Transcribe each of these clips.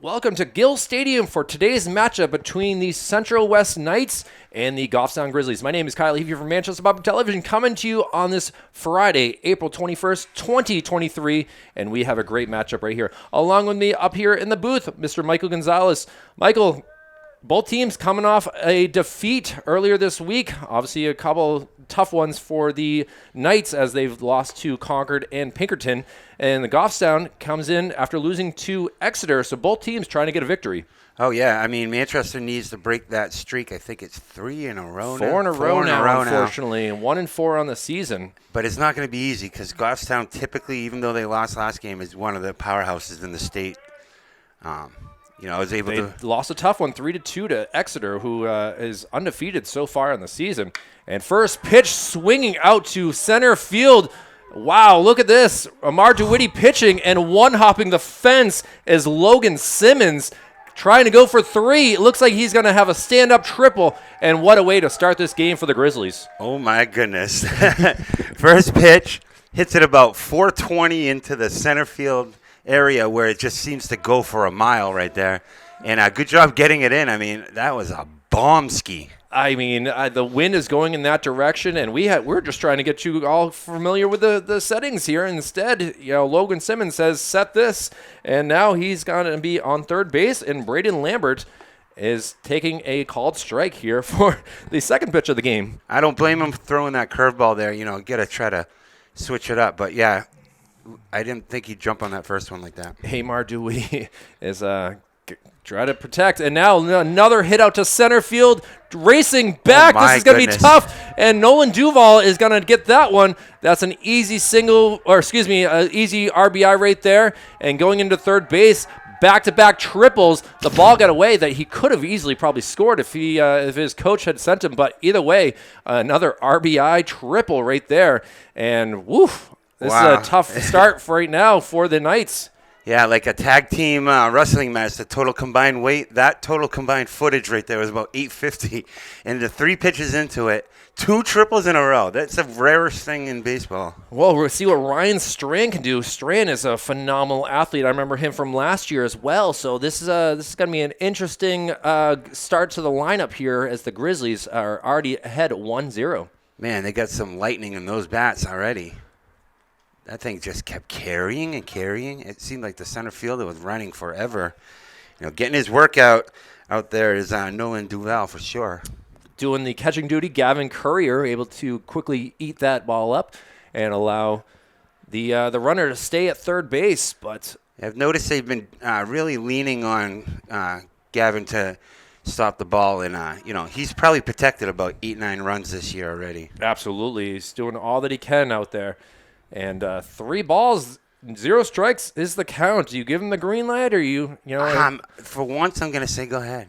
Welcome to Gill Stadium for today's matchup between the Central West Knights and the Goffstown Grizzlies. My name is Kyle Levy from Manchester Public Television, coming to you on this Friday, April 21st, 2023, and we have a great matchup right here. Along with me up here in the booth, Mr. Michael Gonzalez. Michael, both teams coming off a defeat earlier this week. Obviously, a couple tough ones for the Knights as they've lost to Concord and Pinkerton. And the Goffstown comes in after losing to Exeter, so both teams trying to get a victory. Oh, yeah. I mean, Manchester needs to break that streak. I think it's 3 in a row now. Four in a row now, unfortunately, and 1-4 on the season. But it's not going to be easy because Goffstown typically, even though they lost last game, is one of the powerhouses in the state. They lost a tough one, 3-2 to Exeter, who is undefeated so far in the season. And first pitch swinging out to center field. Wow, look at this. Amar DeWitty pitching and one-hopping the fence as Logan Simmons trying to go for 3. It looks like he's going to have a stand-up triple. And what a way to start this game for the Grizzlies. Oh, my goodness. First pitch hits it about 420 into the center field area where it just seems to go for a mile right there. And good job getting it in. I mean, that was a bomb ski. I mean, the wind is going in that direction, and we're just trying to get you all familiar with the settings here. Instead, Logan Simmons says, set this, and now he's going to be on third base, and Braden Lambert is taking a called strike here for the second pitch of the game. I don't blame him for throwing that curveball there. Got to try to switch it up. But, yeah, I didn't think he'd jump on that first one like that. Amar Dewey is try to protect, and now another hit out to center field, racing back. This is going to be tough, and Nolan Duval is going to get that one. That's an easy easy RBI right there, and going into third base, back-to-back triples. The ball got away that he could have easily probably scored if his coach had sent him, but either way, another RBI triple right there, and woof, this is a tough start for right now for the Knights. Yeah, like a tag team wrestling match, the total combined weight, that total combined footage right there was about 850. And the 3 pitches into it, 2 triples in a row. That's the rarest thing in baseball. Well, we'll see what Ryan Strand can do. Strand is a phenomenal athlete. I remember him from last year as well. So this is going to be an interesting start to the lineup here as the Grizzlies are already ahead 1-0. Man, they got some lightning in those bats already. That thing just kept carrying and carrying. It seemed like the center fielder was running forever. Getting his workout out there is Nolan Duval for sure. Doing the catching duty, Gavin Courier able to quickly eat that ball up and allow the runner to stay at third base. But I've noticed they've been really leaning on Gavin to stop the ball, and he's probably protected about 8-9 runs this year already. Absolutely, he's doing all that he can out there. And 3 balls, 0 strikes is the count. Do you give him the green light, or for once, I'm going to say go ahead.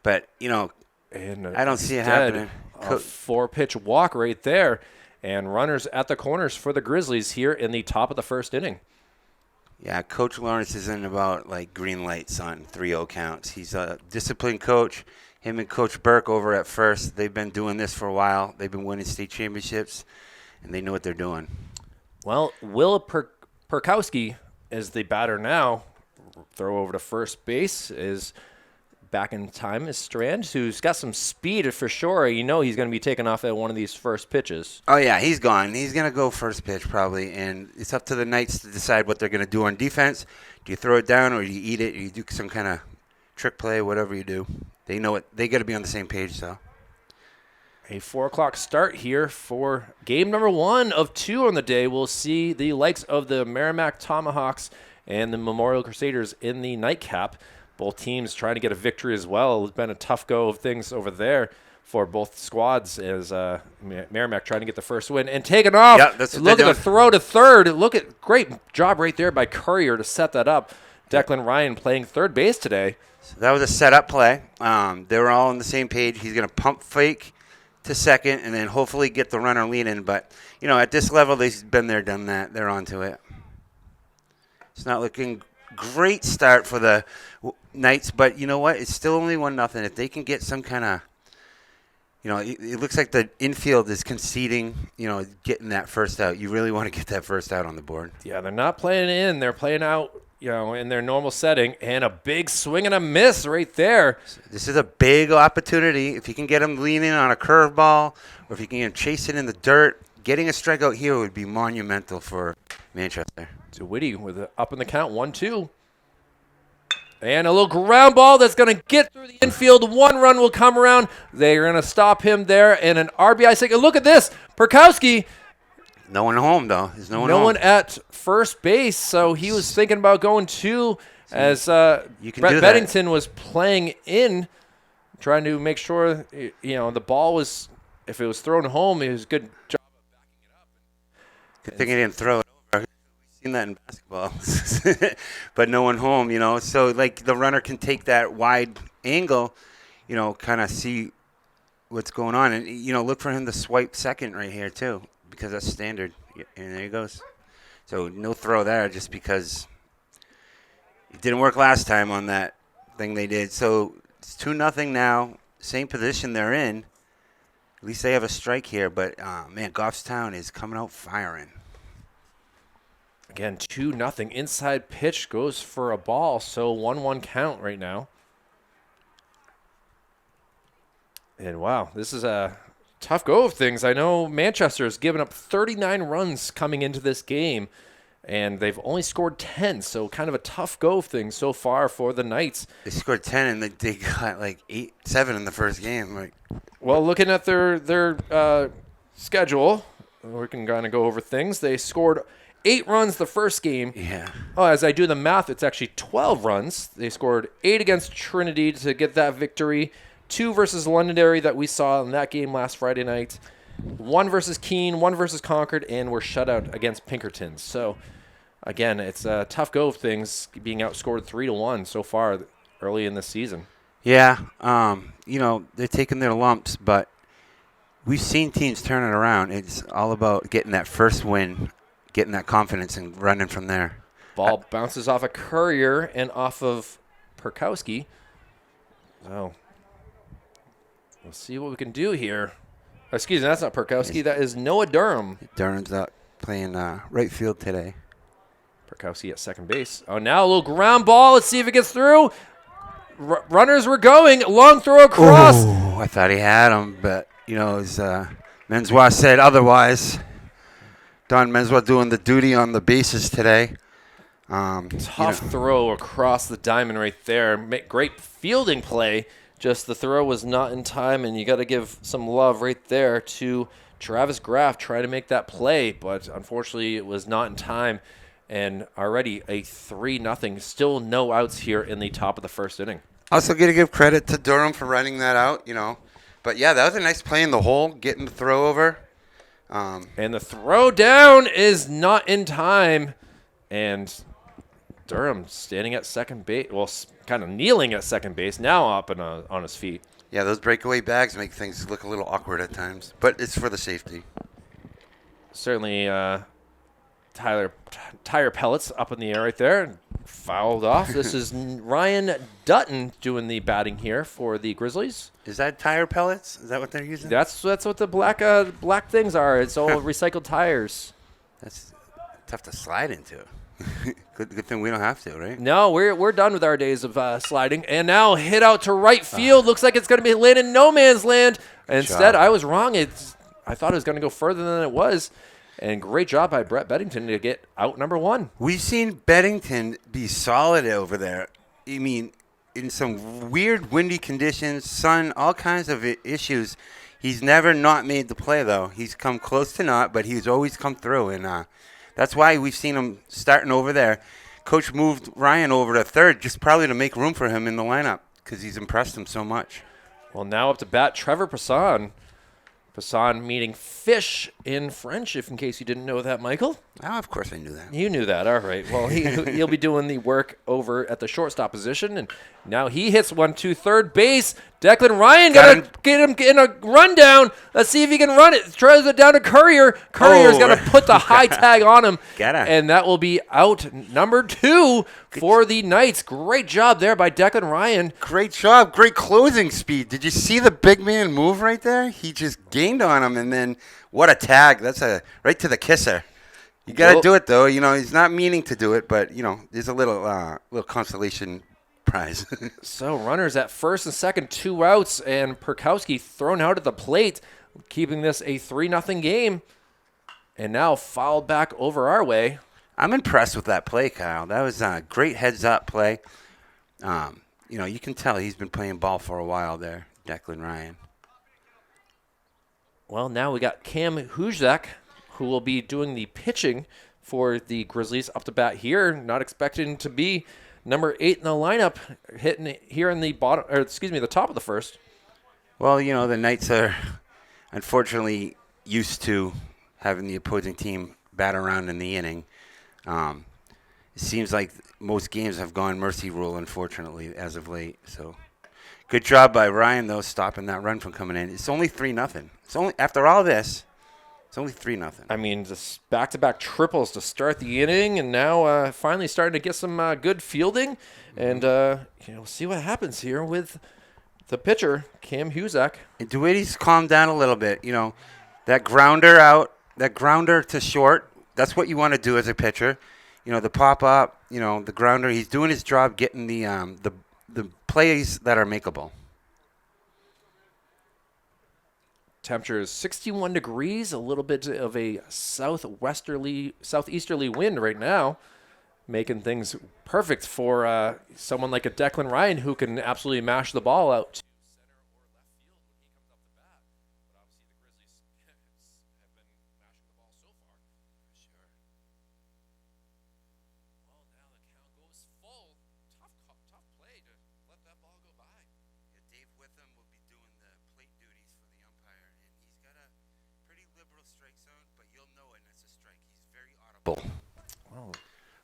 But, I don't see it happening. A 4-pitch walk right there. And runners at the corners for the Grizzlies here in the top of the first inning. Yeah, Coach Lawrence isn't about, green lights on 3-0 counts. He's a disciplined coach. Him and Coach Burke over at first, they've been doing this for a while. They've been winning state championships, and they know what they're doing. Well, Will Perkowski is the batter now. Throw over to first base is back in time is Strand, who's got some speed for sure. He's going to be taking off at one of these first pitches. Oh, yeah, he's gone. He's going to go first pitch probably, and it's up to the Knights to decide what they're going to do on defense. Do you throw it down, or do you eat it, or you do some kind of trick play, whatever you do. They know it. They got to be on the same page, though. A 4 o'clock start here for game number 1 of 2 on the day. We'll see the likes of the Merrimack Tomahawks and the Memorial Crusaders in the nightcap. Both teams trying to get a victory as well. It's been a tough go of things over there for both squads as Merrimack trying to get the first win and taking off. Yeah, that's what Look at the throw to third. Great job right there by Courier to set that up. Declan Ryan playing third base today. So that was a set-up play. They were all on the same page. He's going to pump fake to second and then hopefully get the runner leaning. But, at this level, they've been there, done that. They're on to it. It's not looking great start for the Knights, but you know what? It's still only 1-0. If they can get some kind of, it looks like the infield is conceding, getting that first out. You really want to get that first out on the board. Yeah, they're not playing in. They're playing out in their normal setting, and a big swing and a miss right there. This is a big opportunity. If you can get him leaning on a curveball, or if you can get him chasing in the dirt, getting a strikeout here would be monumental for Manchester. To Whitty with it up in the count, 1-2. And a little ground ball that's going to get through the infield. 1 run will come around. They're going to stop him there, and an RBI single. Look at this. Perkowski. No one home, though. There's no one No home. one at first base, so he was thinking about going 2 as Brett Beddington was playing in, trying to make sure, the ball was, if it was thrown home, it was a good job of backing it up. Good thing he didn't throw it over. We've seen that in basketball. But no one home, So, like, the runner can take that wide angle, kind of see what's going on. And, look for him to swipe second right here, too, because that's standard. And there he goes. So, no throw there just because it didn't work last time on that thing they did. So, it's 2-0 now. Same position they're in. At least they have a strike here. But, man, Goffstown is coming out firing. Again, 2-0. Inside pitch goes for a ball, so 1-1 count right now. And wow, this is a tough go of things. I know Manchester has given up 39 runs coming into this game, and they've only scored 10, so kind of a tough go of things so far for the Knights. They scored 10, and they got like 7 in the first game. Well, looking at their schedule, we can kind of go over things. They scored 8 runs the first game. Yeah. Oh, as I do the math, it's actually 12 runs. They scored 8 against Trinity to get that victory. 2 versus Londonderry that we saw in that game last Friday night. 1 versus Keene, 1 versus Concord, and we're shut out against Pinkerton. So, again, it's a tough go of things, being outscored 3-1 so far early in the season. Yeah. They're taking their lumps, but we've seen teams turn it around. It's all about getting that first win, getting that confidence, and running from there. Ball bounces off a Courier and off of Perkowski. So, we'll see what we can do here. Excuse me, that's not Perkowski. That is Noah Durham. Durham's out playing right field today. Perkowski at second base. Oh, now a little ground ball. Let's see if it gets through. Runners were going. Long throw across. Oh, I thought he had him, but, as Menswa said otherwise. Don Menswa doing the duty on the bases today. Tough throw across the diamond right there. Great fielding play. Just the throw was not in time, and you got to give some love right there to Travis Graff trying to make that play, but unfortunately it was not in time. And already a 3-0. Still no outs here in the top of the first inning. Also got to give credit to Durham for running that out, But, yeah, that was a nice play in the hole, getting the throw over. And the throw down is not in time. And Durham standing at second base, well, kind of kneeling at second base, now up and on his feet. Yeah, those breakaway bags make things look a little awkward at times, but it's for the safety. Certainly, tire pellets up in the air right there and fouled off. This is Ryan Dutton doing the batting here for the Grizzlies. Is that tire pellets? Is that what they're using? That's what the black things are. It's all recycled tires. That's tough to slide into. Good thing we don't have to, right? No, we're done with our days of sliding. And now hit out to right field. Looks like it's going to be landing in no man's land. Instead, I was wrong. I thought it was going to go further than it was. And great job by Brett Beddington to get out number 1. We've seen Beddington be solid over there. I mean, in some weird windy conditions, sun, all kinds of issues. He's never not made the play, though. He's come close to not, but he's always come through. And that's why we've seen him starting over there. Coach moved Ryan over to third just probably to make room for him in the lineup because he's impressed him so much. Well, now up to bat, Trevor Passan. Passan meaning fish in French, if in case you didn't know that, Michael. Oh, of course I knew that. You knew that. All right. Well, he'll be doing the work over at the shortstop position, and now he hits 1-2 third base. Declan Ryan got to get him in a rundown. Let's see if he can run it. Throws it down to Courier. Courier's got to put the high tag on him, and that will be out number 2 for the Knights. Great job there by Declan Ryan. Great job. Great closing speed. Did you see the big man move right there? He just gained on him, and then what a tag. That's right to the kisser. You got to Well- do it, though. He's not meaning to do it, but, there's a little consolation prize. So runners at first and second, 2 outs, and Perkowski thrown out at the plate, keeping this a 3-0 game. And now fouled back over our way. I'm impressed with that play, Kyle. That was a great heads-up play. You can tell he's been playing ball for a while there, Declan Ryan. Well, now we got Cam Huzak, who will be doing the pitching for the Grizzlies up to bat here. Not expecting to be number 8 in the lineup, hitting here in the the top of the first. Well, the Knights are unfortunately used to having the opposing team bat around in the inning. It seems like most games have gone mercy rule, unfortunately, as of late. So, good job by Ryan, though, stopping that run from coming in. It's only 3-0. It's only after all this. It's only 3-0. I mean, just back-to-back triples to start the inning, and now finally starting to get some good fielding. And we'll see what happens here with the pitcher, Cam Huzak. And DeWitty's calmed down a little bit. That grounder out, that grounder to short. That's what you want to do as a pitcher. The pop up, the grounder. He's doing his job, getting the plays that are makeable. Temperature is 61 degrees, a little bit of a southeasterly wind right now, making things perfect for someone like a Declan Ryan who can absolutely mash the ball out to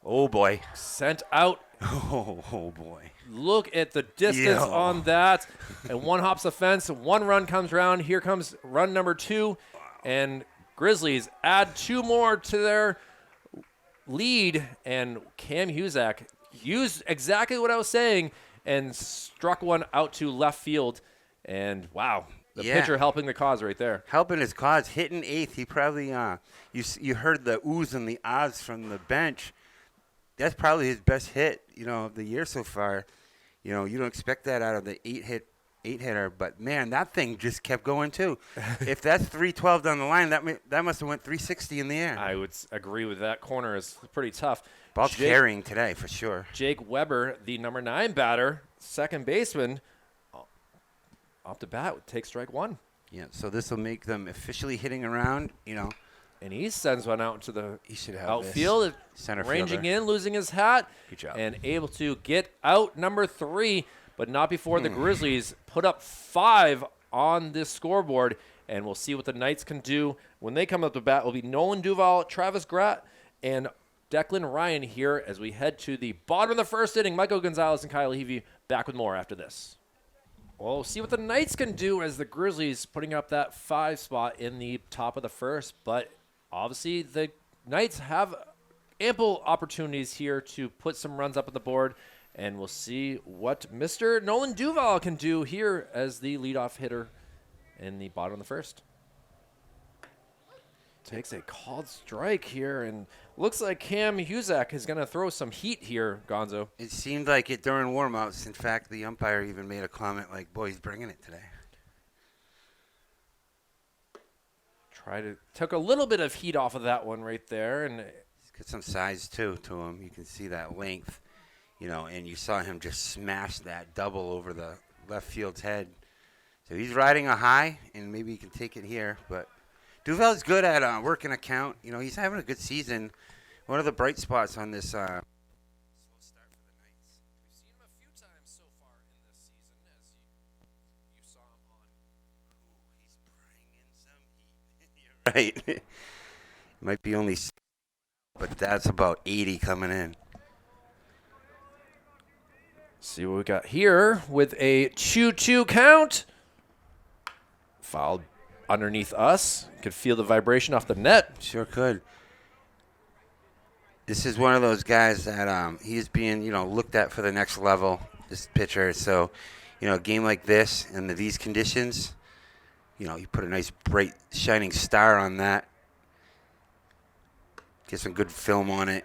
Oh, boy. sent out. Oh, boy. Look at the distance on that. And one hops the fence. 1 run comes around. Here comes run number 2. And Grizzlies add 2 more to their lead. And Cam Huzak used exactly what I was saying and struck one out to left field. And, wow, the pitcher helping the cause right there. Helping his cause, hitting 8th. He probably, you heard the oohs and the ahs from the bench. That's probably his best hit, of the year so far. You don't expect that out of the 8-hitter, but man, that thing just kept going too. If that's 312 down the line, that must have went 360 in the air. I would agree with that. Corner is pretty tough. Ball's carrying today for sure. Jake Weber, the number 9 batter, second baseman, off the bat, take strike 1. Yeah, so this will make them officially hitting around, And he sends one out to the outfield, center ranging fielder. in, losing his hat, Good job. and able to get out number 3, but not before the Grizzlies put up 5 on this scoreboard. And we'll see what the Knights can do when they come up to bat. Will be Nolan Duval, Travis Gratt, and Declan Ryan here as we head to the bottom of the first inning. Michael Gonzalez and Kyle Levy back with more after this. Well, we'll see what the Knights can do as the Grizzlies putting up that 5 spot in the top of the first, but obviously, the Knights have ample opportunities here to put some runs up on the board, and we'll see what Mr. Nolan Duval can do here as the leadoff hitter in the bottom of the first. Takes a called strike here, and looks like Cam Huzak is going to throw some heat here, Gonzo. It seemed like it during warm-ups. In fact, the umpire even made a comment like, boy, he's bringing it today. Took a little bit of heat off of that one right there, and He's got some size, too, to him. You can see that length, and you saw him just smash that double over the left field's head. So he's riding a high, and maybe he can take it here. But Duval's good at working a count. He's having a good season. One of the bright spots on this slow start for the Knights. we've seen him a few times so far in this season, as you saw him on. He's bringing some heat. You're right. Might be only, but that's about 80 coming in. See what we got here with a 2-2 count. Fouled underneath us. Could feel the vibration off the net. Sure could. This is one of those guys that he's being, looked at for the next level, this pitcher. So, a game like this and these conditions, you put a nice, bright, shining star on that. get some good film on it,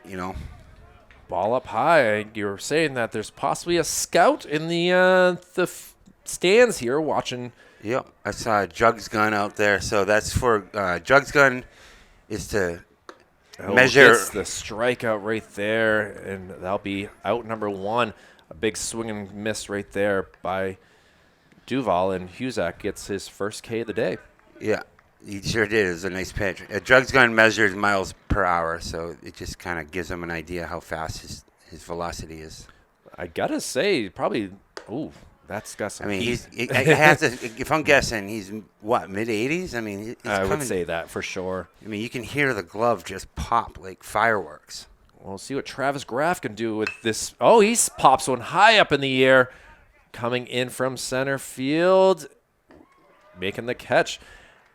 Ball up high. You're saying that there's possibly a scout in the stands here watching. Yep, I saw a Jugs gun out there. So that's for Jugs gun is to measure. Gets the strikeout right there, and that'll be out number 1. A big swing and miss right there by Duval, and Huzak gets his first K of the day. Yeah, he sure did. It was a nice pitch. A Jugs gun measures miles per hour, so it just kind of gives him an idea how fast his velocity is. I gotta say, probably. Ooh, that's got some. I mean, heat. I have to. If I'm guessing, he's what, mid-80s? I mean, I would say that for sure. I mean, you can hear the glove just pop like fireworks. We'll see what Travis Graff can do with this. Oh, he pops one high up in the air, coming in from center field, making the catch.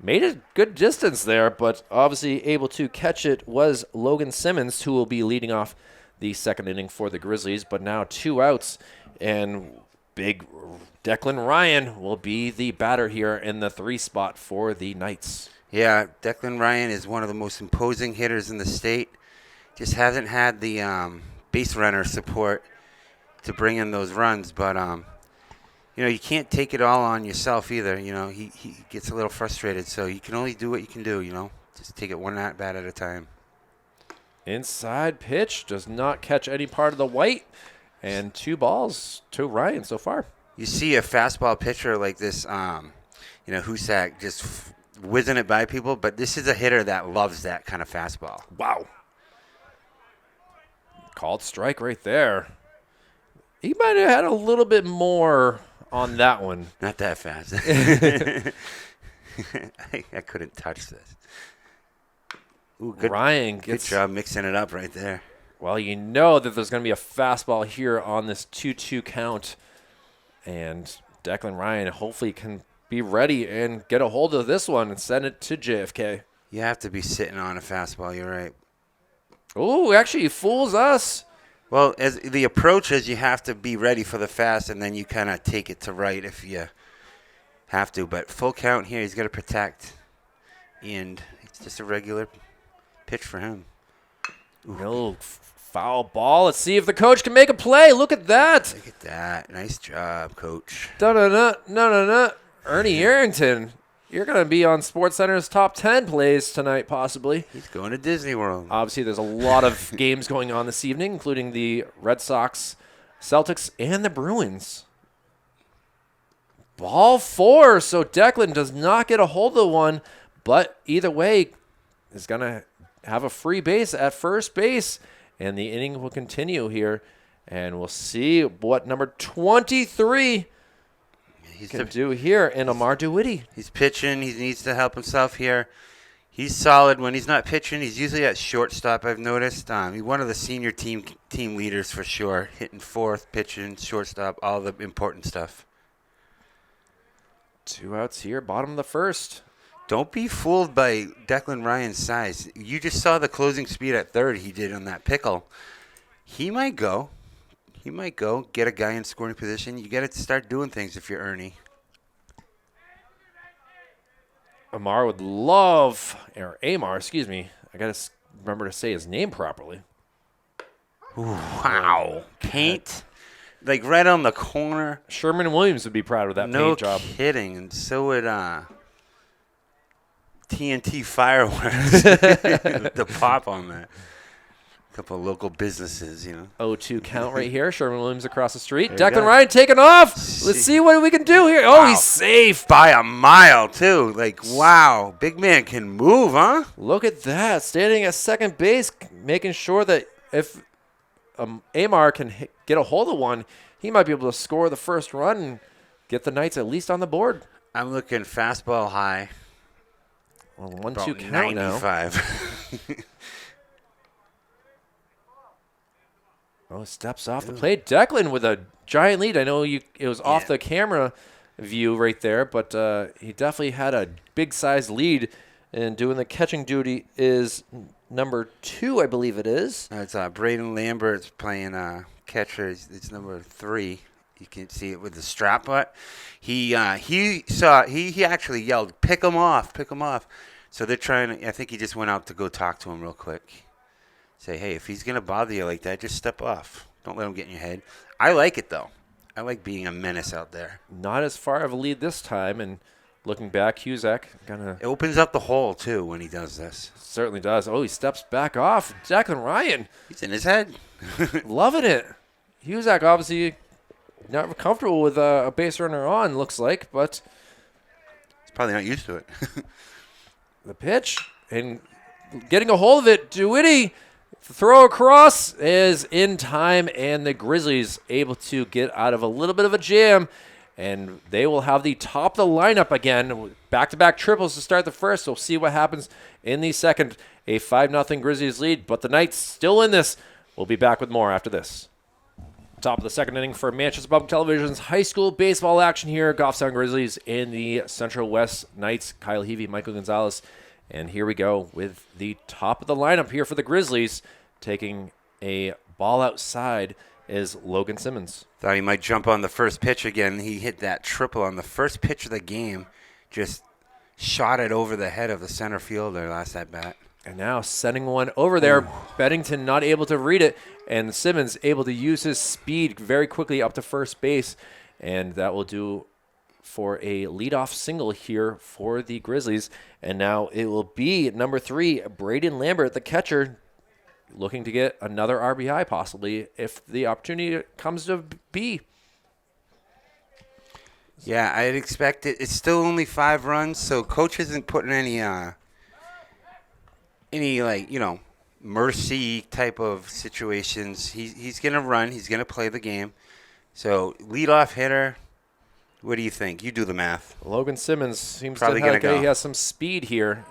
Made a good distance there, but obviously able to catch it was Logan Simmons, who will be leading off the second inning for the Grizzlies. But now 2 outs, and big Declan Ryan will be the batter here in the 3 spot for the Knights. Yeah, Declan Ryan is one of the most imposing hitters in the state. Just hasn't had the base runner support to bring in those runs, but you can't take it all on yourself either. He gets a little frustrated, so you can only do what you can do. Just take it one at bat at a time. Inside pitch does not catch any part of the white, and 2 balls to Ryan so far. You see a fastball pitcher like this, Husak just whizzing it by people, but this is a hitter that loves that kind of fastball. Wow. Called strike right there. He might have had a little bit more on that one. Not that fast. I couldn't touch this. Ooh, Ryan good gets. job mixing it up right there. Well, you know that there's going to be a fastball here on this 2-2 count. And Declan Ryan hopefully can be ready and get a hold of this one and send it to JFK. You have to be sitting on a fastball. You're right. Oh, actually, he fools us. Well, as the approach is you have to be ready for the fast, and then you kind of take it to right if you have to. But full count here, he's got to protect. And it's just a regular pitch for him. No foul ball. Let's see if the coach can make a play. Look at that. Look at that. Nice job, coach. No. Ernie Arrington, you're going to be on SportsCenter's top 10 plays tonight, possibly. He's going to Disney World. Obviously, there's a lot of games going on this evening, including the Red Sox, Celtics, and the Bruins. Ball 4, so Declan does not get a hold of one, but either way is going to have a free base at first base, and the inning will continue here, and we'll see what number 23 can do here in Amar DeWitty. He's pitching. He needs to help himself here. He's solid. When he's not pitching, he's usually at shortstop, I've noticed. He's one of the senior team leaders for sure, hitting fourth, pitching, shortstop, all the important stuff. 2 outs here, bottom of the first. Don't be fooled by Declan Ryan's size. You just saw the closing speed at third he did on that pickle. He might go, get a guy in scoring position. You got to start doing things if you're Ernie. Amar would love, or Amar, excuse me. I got to remember to say his name properly. Ooh, wow. Paint, like right on the corner. Sherman Williams would be proud of that paint job. No kidding. And so would TNT Fireworks. The pop on that. A couple of local businesses, 0-2 count right here. Sherman Williams across the street. There you Declan go. Ryan taking off. Let's see what we can do here. Oh, he's safe. By a mile, too. Like, wow. Big man can move, huh? Look at that. Standing at second base, making sure that if Amar can get a hold of one, he might be able to score the first run and get the Knights at least on the board. I'm looking fastball high. Well, 1-2 count 95. now. Oh, steps off the plate. Declan with a giant lead. I know it was off the camera view right there, but he definitely had a big-sized lead. And doing the catching duty is number 2, I believe it is. It's Braden Lambert's playing catcher. It's number 3. You can see it with the strap, but he actually yelled, "Pick him off, pick him off." So they're trying to. I think he just went out to go talk to him real quick. say, hey, if he's going to bother you like that, just step off. Don't let him get in your head. I like it, though. I like being a menace out there. Not as far of a lead this time, and looking back, Cusack It opens up the hole, too, when he does this. certainly does. Oh, he steps back off. Declan Ryan. He's in his head. Loving it. Cusack obviously not comfortable with a base runner on, looks like, but He's probably not used to it. the pitch and getting a hold of it, DeWitty. Throw across is in time, and the Grizzlies able to get out of a little bit of a jam, and they will have the top of the lineup again. Back-to-back triples to start the first. We'll see what happens in the second. A 5-0 Grizzlies lead, but the Knights still in this. We'll be back with more after this. Top of the second inning for Manchester Public Television's high school baseball action here. Goffstown Grizzlies in the Central West Knights. Kyle Heavey, Michael Gonzalez. And here we go with the top of the lineup here for the Grizzlies. Taking a ball outside is Logan Simmons. Thought he might jump on the first pitch again. He hit that triple on the first pitch of the game. Just shot it over the head of the center fielder last at bat. And now sending one over there. Beddington not able to read it. And Simmons able to use his speed very quickly up to first base. And that will do for a leadoff single here for the Grizzlies. And now it will be number 3, Braden Lambert, the catcher, looking to get another RBI possibly if the opportunity comes to be. Yeah, I'd expect it. It's still only 5 runs, so coach isn't putting any mercy type of situations. He's going to run. He's going to play the game. So leadoff hitter, what do you think? You do the math. Logan Simmons seems Probably to have gonna go. he has some speed here.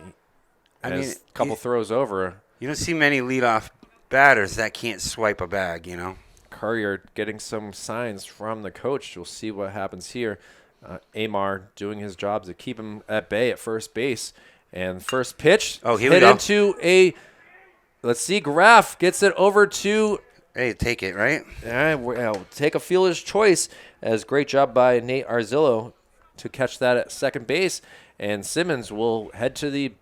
Has a couple throws over. You don't see many leadoff batters that can't swipe a bag, you know. Courier getting some signs from the coach. We'll see what happens here. Amar doing his job to keep him at bay at first base. And first pitch here we hit go. into a, let's see, Graff gets it over to, Hey, take it, right? we'll take a fielder's choice. As great job by Nate Arzillo to catch that at second base. And Simmons will head to the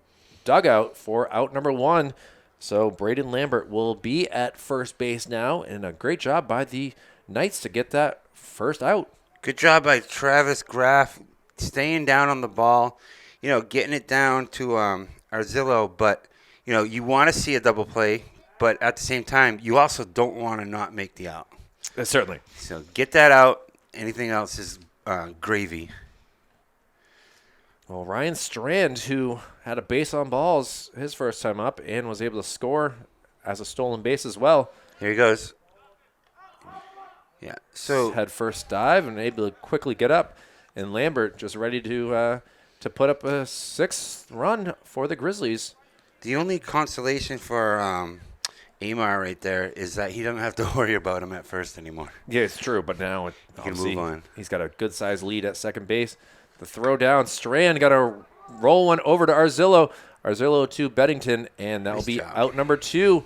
dugout for out number 1. So Braden Lambert will be at first base now, and a great job by the Knights to get that first out. Good job by Travis Graff staying down on the ball, getting it down to Arzillo. But, you want to see a double play, but at the same time, you also don't want to not make the out. Certainly. So get that out. Anything else is gravy. Well, Ryan Strand, who had a base on balls his first time up and was able to score as a stolen base as well. Here he goes. Yeah. So Had first dive and able to quickly get up. And Lambert just ready to put up a 6th run for the Grizzlies. the only consolation for Amar right there is that he doesn't have to worry about him at first anymore. Yeah, it's true, but now can move on. He's got a good-sized lead at second base. The throw down, Strand got to roll one over to Arzillo. Arzillo to Beddington, and that will Nice be job. out number 2.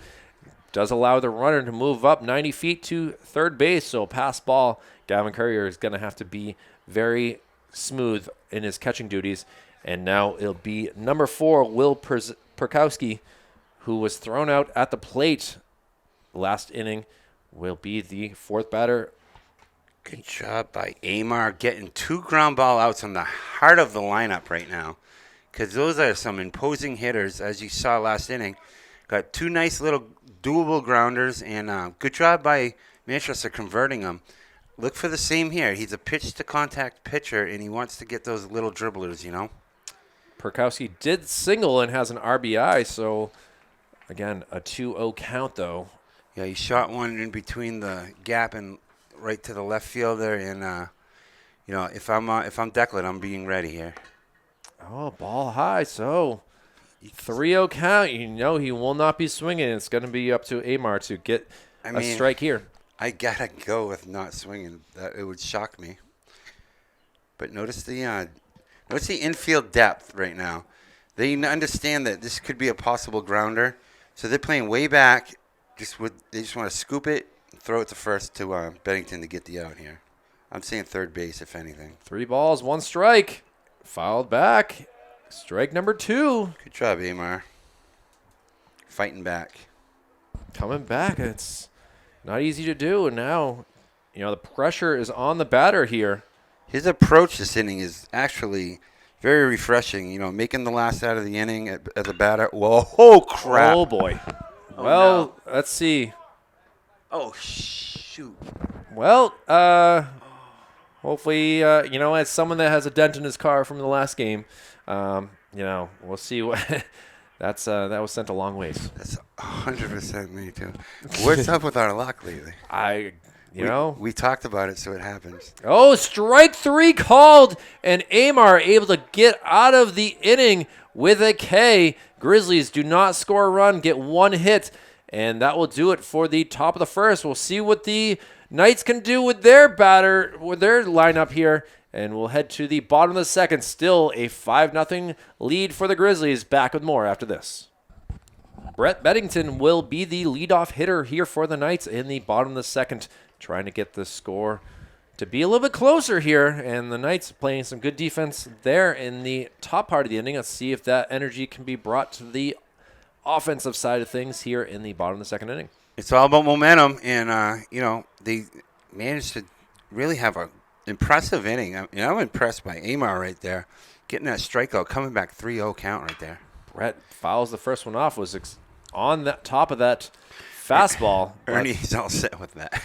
Does allow the runner to move up 90 feet to third base, so pass ball. Gavin Courier is going to have to be very smooth in his catching duties. And now it'll be number 4, Will Perkowski, who was thrown out at the plate last inning, will be the 4th batter. Good job by Amar getting 2 ground ball outs on the heart of the lineup right now, because those are some imposing hitters, as you saw last inning. Got 2 nice little doable grounders, and good job by Manchester converting them. Look for the same here. He's a pitch-to-contact pitcher, and he wants to get those little dribblers, you know. Perkowski did single and has an RBI, so again, a 2-0 count though. Yeah, he shot one in between the gap and right to the left fielder, and if I'm Declan, I'm being ready here. Oh, ball high, so 3-0 count. You know he will not be swinging. It's going to be up to Amar to get a strike here. I gotta go with not swinging. That it would shock me. But notice the infield depth right now. They understand that this could be a possible grounder, so they're playing way back. They just want to scoop it, and throw it to first to Beddington to get the out here. I'm saying third base, if anything. 3 balls, 1 strike. Fouled back. Strike number 2. Good job, Amar. Fighting back. coming back. It's not easy to do. And now, the pressure is on the batter here. His approach this inning is actually very refreshing. Making the last out of the inning as a batter. Whoa, oh, crap. Oh, boy. Oh, Well, no. let's see. Oh, shoot. Well, hopefully, as someone that has a dent in his car from the last game, we'll see what that was sent a long ways. That's 100% me, too. What's up with our luck lately? We talked about it, so it happens. Oh, strike 3 called, and Amar able to get out of the inning with a K. Grizzlies do not score a run, get 1 hit, and that will do it for the top of the first. We'll see what the Knights can do with their lineup here, and we'll head to the bottom of the second. Still a 5-0 lead for the Grizzlies. Back with more after this. Brett Beddington will be the leadoff hitter here for the Knights in the bottom of the second, trying to get the score to be a little bit closer here. And the Knights playing some good defense there in the top part of the inning. Let's see if that energy can be brought to the offensive side of things here in the bottom of the second inning. It's all about momentum, and, they managed to really have an impressive inning. I'm impressed by Amar right there, getting that strikeout, coming back 3-0 count right there. Brett fouls the first one off, was on the top of that fastball. Ernie's all set with that.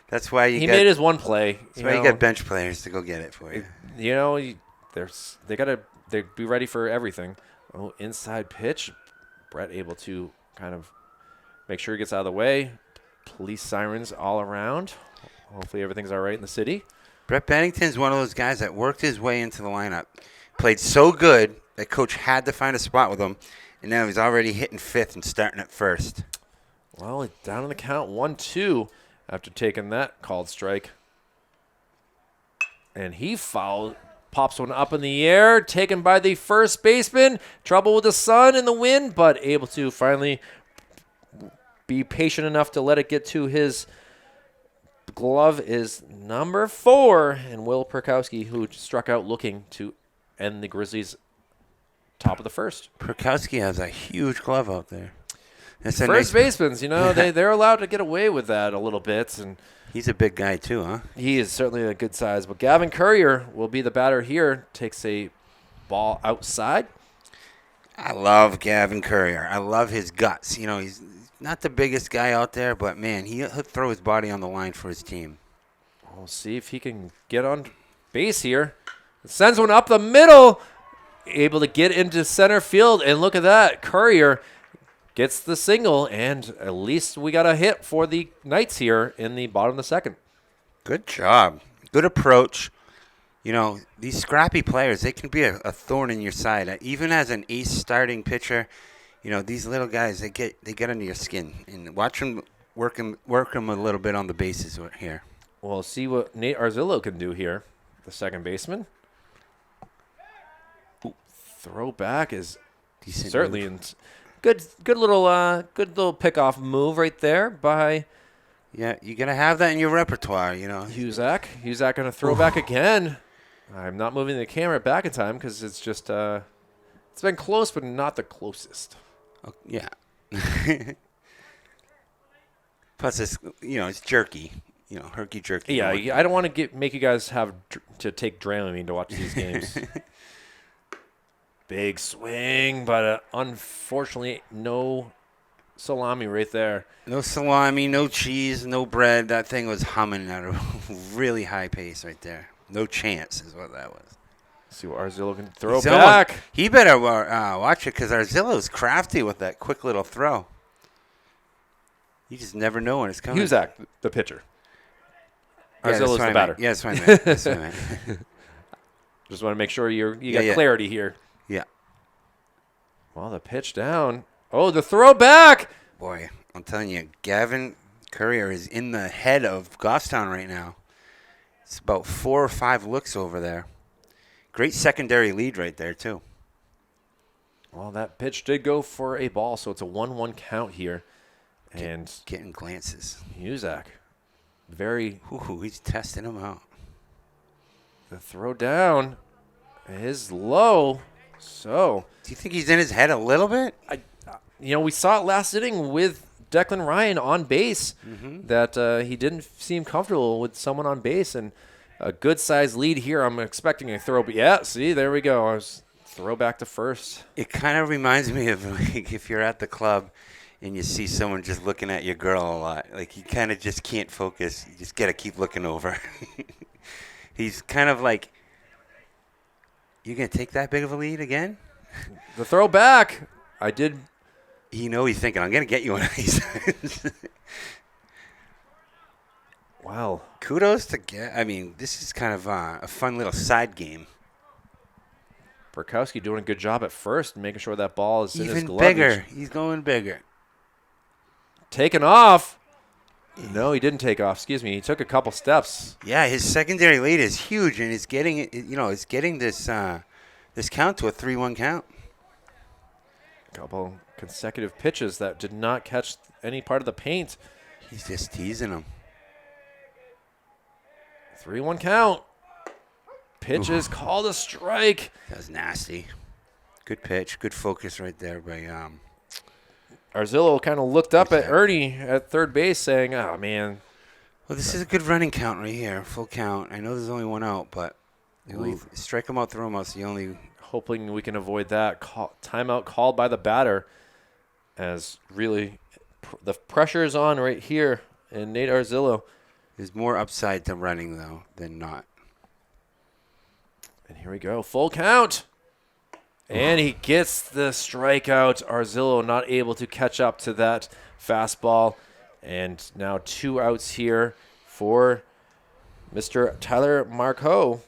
That's why he made his one play. That's why you got bench players to go get it for you. They gotta be ready for everything. Oh, inside pitch. Brett able to kind of make sure he gets out of the way. Police sirens all around. Hopefully everything's all right in the city. Brett Bennington's one of those guys that worked his way into the lineup. Played so good that coach had to find a spot with him, and now he's already hitting fifth and starting at first. Well, down in the count, 1-2 after taking that called strike. And he pops one up in the air, taken by the first baseman. Trouble with the sun and the wind, but able to finally be patient enough to let it get to his glove is number 4, and Will Perkowski, who struck out looking to end the Grizzlies' top of the first. Perkowski has a huge glove out there. First basemen, they're allowed to get away with that a little bit, and he's a big guy too, huh? He is certainly a good size. But Gavin Courier will be the batter here. Takes a ball outside. I love Gavin Courier. I love his guts. He's not the biggest guy out there, but, man, he'll throw his body on the line for his team. We'll see if he can get on base here. Sends one up the middle. Able to get into center field. And look at that. Courier gets the single, and at least we got a hit for the Knights here in the bottom of the second. Good job. Good approach. These scrappy players, they can be a thorn in your side. Even as an ace starting pitcher, these little guys, they get under your skin. And watch them work them a little bit on the bases here. We'll see what Nate Arzillo can do here, the second baseman. Throw back is decent certainly move. Good little pickoff move right there by. Yeah, you're gonna have that in your repertoire, Huzak gonna throw back again. I'm not moving the camera back in time because it's just it's been close, but not the closest. Oh, yeah. Plus, it's jerky. Herky jerky. Yeah, I don't want to make you guys have to take Dramamine to watch these games. Big swing, but unfortunately, no salami right there. No salami, no cheese, no bread. That thing was humming at a really high pace right there. No chance is what that was. See what Arzillo can throw back. He better watch it because Arzillo's crafty with that quick little throw. You just never know when it's coming. Huzak, the pitcher. Yeah, Arzillo's the batter. Yeah, that's what I meant. Just want to make sure you got clarity here. Yeah. Well, the pitch down. Oh, the throw back. Boy, I'm telling you, Gavin Courier is in the head of Goffstown right now. It's about 4 or 5 looks over there. Great secondary lead right there, too. Well, that pitch did go for a ball, so it's a 1-1 count here. And getting glances. Huzak, he's testing him out. The throw down is low. So, do you think he's in his head a little bit? we saw it last inning with Declan Ryan on base that he didn't seem comfortable with someone on base, and a good-sized lead here. I'm expecting a throw, but yeah, see, there we go. I was throw back to first. It kind of reminds me of like if you're at the club and you see someone just looking at your girl a lot. Like you kind of just can't focus. You just got to keep looking over. He's kind of like, you're going to take that big of a lead again? The throw back. I did. He's thinking, I'm going to get you one of these. Wow. Kudos to this is kind of a fun little side game. Perkowski doing a good job at first, making sure that ball is in his glove. Even bigger. He's going bigger. Taking off. No, he didn't take off. Excuse me. He took a couple steps. Yeah, his secondary lead is huge, and it's getting this count to a 3-1 count. Couple consecutive pitches that did not catch any part of the paint. He's just teasing him. 3-1 count. Pitch is called a strike. That was nasty. Good pitch. Good focus right there by Arzillo kind of looked up at Ernie at third base saying, oh, man. Well, this is a good running count right here. Full count. I know there's only one out, but strike him out, throw him out. So you only. Hoping we can avoid that. Timeout called by the batter, as really the pressure is on right here. And Nate Arzillo. There's more upside to running, though, than not. And here we go. Full count. And he gets the strikeout. Arzillo not able to catch up to that fastball. And now 2 outs here for Mr. Tyler Marcoux.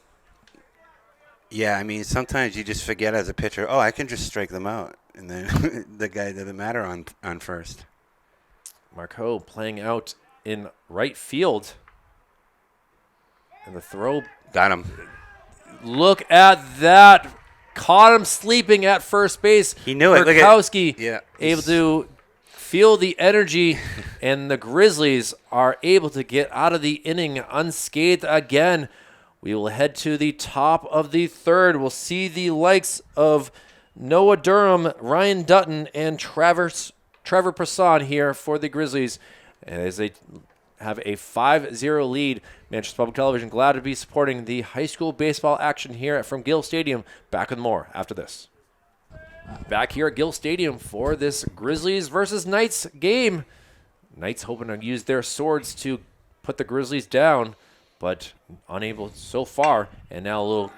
Yeah, sometimes you just forget as a pitcher, I can just strike them out. And then the guy doesn't matter on first. Marcoux playing out in right field. And the throw. Got him. Look at that. Caught him sleeping at first base. He knew it. Perkowski able to feel the energy, and the Grizzlies are able to get out of the inning unscathed again. We will head to the top of the third. We'll see the likes of Noah Durham, Ryan Dutton, and Trevor Prasad here for the Grizzlies as they have a 5-0 lead. Manchester Public Television glad to be supporting the high school baseball action here from Gill Stadium. Back with more after this. Back here at Gill Stadium for this Grizzlies versus Knights game. Knights hoping to use their swords to put the Grizzlies down, but unable so far. And now a little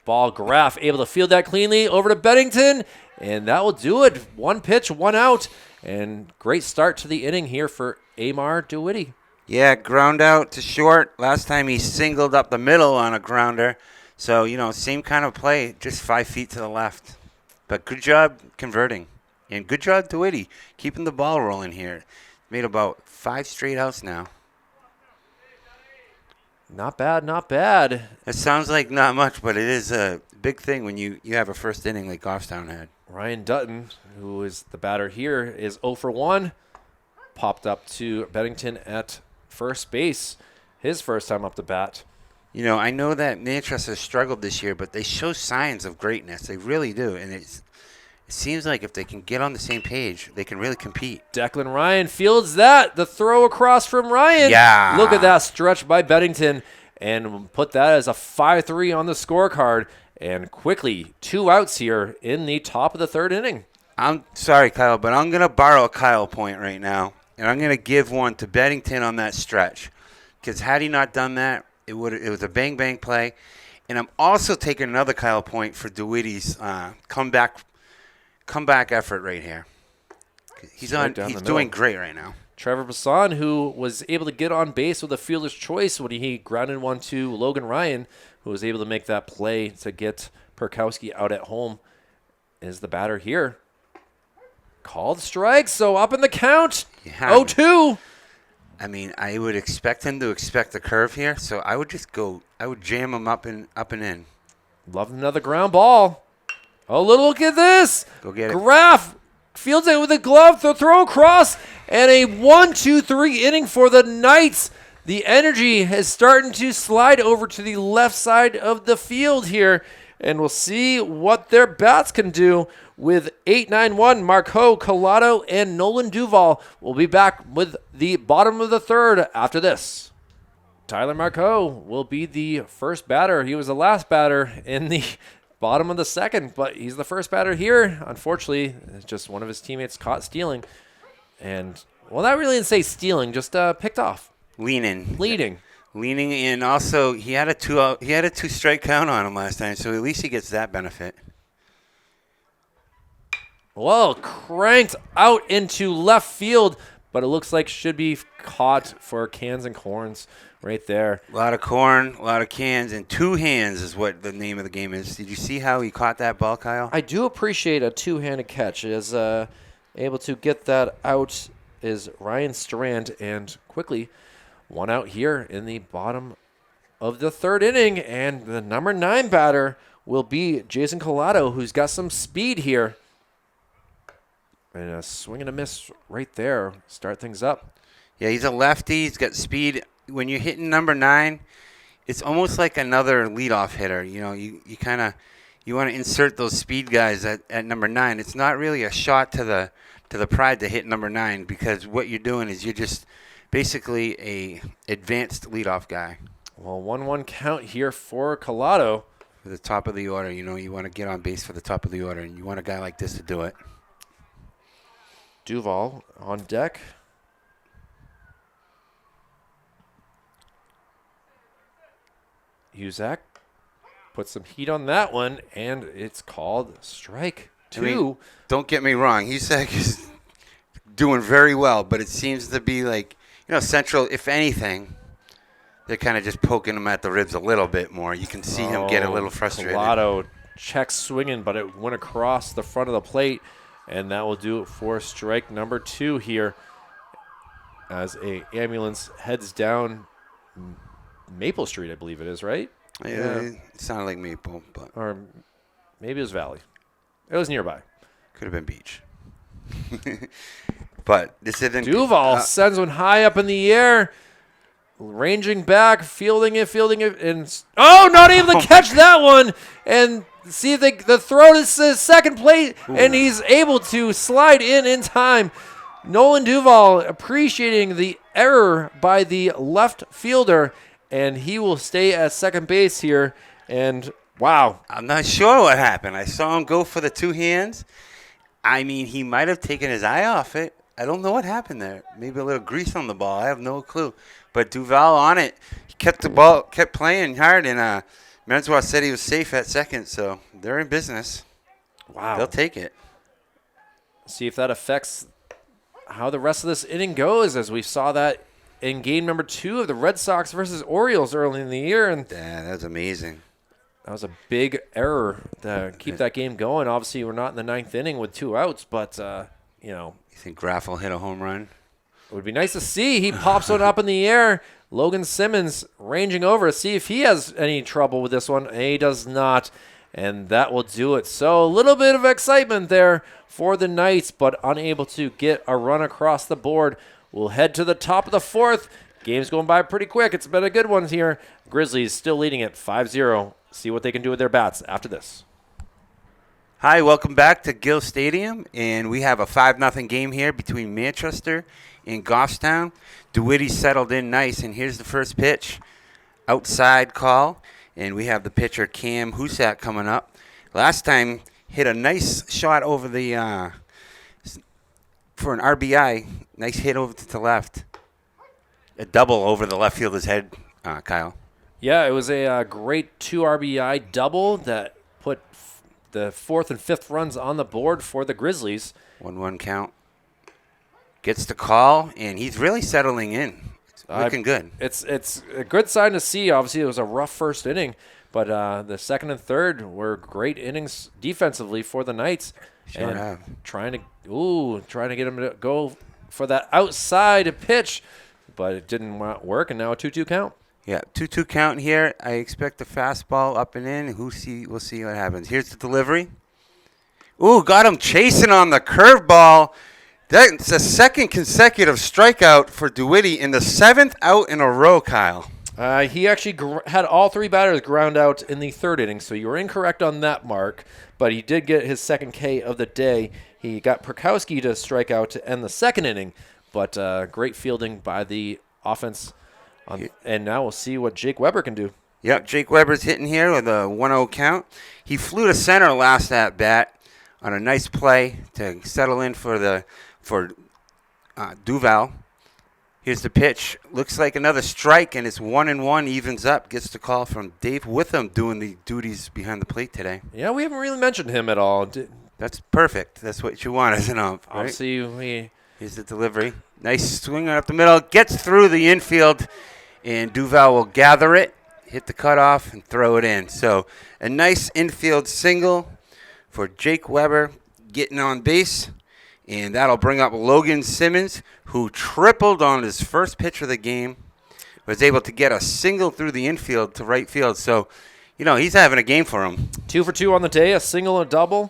ball. Graff able to field that cleanly over to Bennington, and that will do it. 1 pitch, 1 out, and great start to the inning here for Amar DeWitty. Yeah, ground out to short. Last time he singled up the middle on a grounder. So, same kind of play, just 5 feet to the left. But good job converting. And good job to Whitty, keeping the ball rolling here. Made about 5 straight outs now. Not bad, not bad. It sounds like not much, but it is a big thing when you have a first inning like Goffstown had. Ryan Dutton, who is the batter here, is 0 for 1. Popped up to Bennington at first base, his first time up to bat. I know that Manchester struggled this year, but they show signs of greatness. They really do. And it seems like if they can get on the same page, they can really compete. Declan Ryan fields that. The throw across from Ryan. Yeah. Look at that stretch by Bennington. And put that as a 5-3 on the scorecard. And quickly, 2 outs here in the top of the third inning. I'm sorry, Kyle, but I'm going to borrow a Kyle point right now. And I'm going to give one to Bennington on that stretch. Because had he not done that, it was a bang-bang play. And I'm also taking another Kyle point for DeWitty's comeback effort right here. He's doing great right now. Trevor Bassan, who was able to get on base with a fielder's choice when he grounded one to Logan Ryan, who was able to make that play to get Perkowski out at home, is the batter here. Called strike, so up in the count. Yeah. 0-2. I would expect him to expect a curve here, so I would jam him up and in. Love another ground ball. Oh, look at this. Go get it. Graff fields it with a glove, the throw across, and a 1-2-3 inning for the Knights. The energy is starting to slide over to the left side of the field here And we'll see what their bats can do with 8-9-1. Marco Collado and Nolan Duval will be back with the bottom of the third after this. Tyler Marco will be the first batter. He was the last batter in the bottom of the second, but he's the first batter here. Unfortunately, it's just one of his teammates caught stealing. And, well, not really didn't say stealing, just picked off. Leading, and also he had a two strike count on him last time, so at least he gets that benefit. Well, cranked out into left field, but it looks like should be caught for cans and corns right there. A lot of corn, a lot of cans, and two hands is what the name of the game is. Did you see how he caught that ball, Kyle? I do appreciate a two-handed catch. Is able to get that out is Ryan Strand, and quickly one out here in the bottom of the third inning, and the number 9 batter will be Jason Collado, who's got some speed here. And a swing and a miss right there. Start things up. Yeah, he's a lefty. He's got speed. When you're hitting number 9, it's almost like another leadoff hitter. You know, you want to insert those speed guys at number 9. It's not really a shot to the pride to hit number 9, because what you're doing is you're just basically a advanced leadoff guy. Well, 1-1 count here for Collado. For the top of the order, you know, you want to get on base for the top of the order, and you want a guy like this to do it. Duval on deck. Uzak puts some heat on that one, and it's called strike 2. I mean, don't get me wrong. Uzak is doing very well, but it seems to be like, you know, Central, if anything, they're kind of just poking him at the ribs a little bit more. You can see him get a little frustrated. Collado checks swinging, but it went across the front of the plate. And that will do it for strike number 2 here as a ambulance heads down Maple Street, I believe it is, right? Yeah. It sounded like Maple, but or maybe it was Valley. It was nearby. Could have been Beach. But this isn't. Duval sends one high up in the air, ranging back, fielding it, and not able to catch that one. And see the throw to second plate, and he's able to slide in time. Nolan Duval appreciating the error by the left fielder, and he will stay at second base here. And wow. I'm not sure what happened. I saw him go for the two hands. I mean, he might have taken his eye off it. I don't know what happened there. Maybe a little grease on the ball. I have no clue. But Duval on it. He kept the ball, kept playing hard, and Menswar said he was safe at second, so they're in business. Wow. They'll take it. See if that affects how the rest of this inning goes, as we saw that in game number 2 of the Red Sox versus Orioles early in the year. And yeah, that was amazing. That was a big error to keep that game going. Obviously, we're not in the 9th inning with 2 outs, but, you know. You think Graff will hit a home run? It would be nice to see. He pops one up in the air. Logan Simmons ranging over to see if he has any trouble with this one. He does not, and that will do it. So a little bit of excitement there for the Knights, but unable to get a run across the board. We'll head to the top of the 4th. Game's going by pretty quick. It's been a good one here. Grizzlies still leading it 5-0. See what they can do with their bats after this. Hi, welcome back to Gill Stadium, and we have a 5-0 game here between Manchester and Goffstown. DeWitty settled in nice, and here's the first pitch. Outside call, and we have the pitcher Cam Husak coming up. Last time, hit a nice shot over the for an RBI. Nice hit over to the left. A double over the left fielder's head, Kyle. Yeah, it was a great 2 RBI double that put the 4th and 5th runs on the board for the Grizzlies. 1-1 count. Gets the call, and he's really settling in. It's looking good. It's a good sign to see. Obviously, it was a rough first inning, but the second and third were great innings defensively for the Knights. Sure and have. Trying to get him to go for that outside pitch, but it didn't work, and now a 2-2 count. Yeah, 2-2 count here. I expect a fastball up and in. We'll see what happens. Here's the delivery. Ooh, got him chasing on the curveball. That's a second consecutive strikeout for DeWitty in the 7th out in a row, Kyle. He actually had all three batters ground out in the third inning, so you were incorrect on that mark. But he did get his second K of the day. He got Perkowski to strike out to end the second inning, but great fielding by the offense. And now we'll see what Jake Weber can do. Yep, Jake Weber's hitting here with a 1-0 count. He flew to center last at bat on a nice play to settle in for Duval. Here's the pitch. Looks like another strike, and it's 1-1, evens up. Gets the call from Dave Witham doing the duties behind the plate today. Yeah, we haven't really mentioned him at all. That's perfect. That's what you want as an ump, right? Obviously, Here's the delivery. Nice swing up the middle. Gets through the infield, and Duval will gather it, hit the cutoff, and throw it in. So a nice infield single for Jake Weber getting on base. And that'll bring up Logan Simmons, who tripled on his first pitch of the game, was able to get a single through the infield to right field. So, he's having a game for him. 2 for 2 on the day, a single and a double,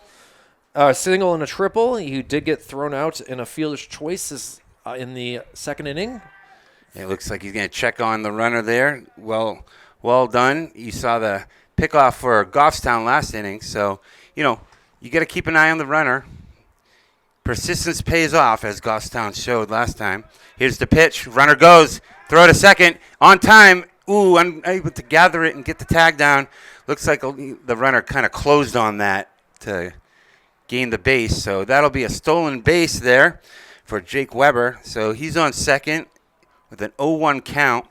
a single and a triple. He did get thrown out in a fielder's choice in the second inning. It looks like he's going to check on the runner there. Well done. You saw the pickoff for Goffstown last inning. So, you got to keep an eye on the runner. Persistence pays off, as Goffstown showed last time. Here's the pitch. Runner goes. Throw to second. On time. Ooh, unable to gather it and get the tag down. Looks like the runner kind of closed on that to gain the base. So that'll be a stolen base there for Jake Weber. So he's on second with an 0-1 count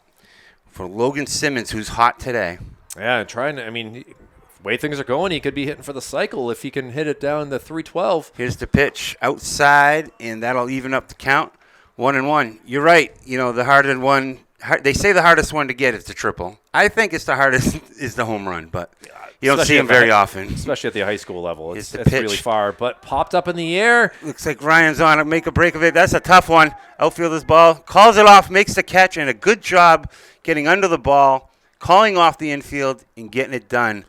for Logan Simmons, who's hot today. Yeah, the way things are going, he could be hitting for the cycle if he can hit it down the 312. Here's the pitch outside, and that'll even up the count. 1-1. You're right. The hardest one. They say the hardest one to get is the triple. I think it's the hardest is the home run, but you don't see them very often, especially at the high school level. It's pitch. Really far, but popped up in the air. Looks like Ryan's on it. Make a break of it. That's a tough one. Outfielder's ball. Calls it off. Makes the catch, and a good job getting under the ball, calling off the infield, and getting it done.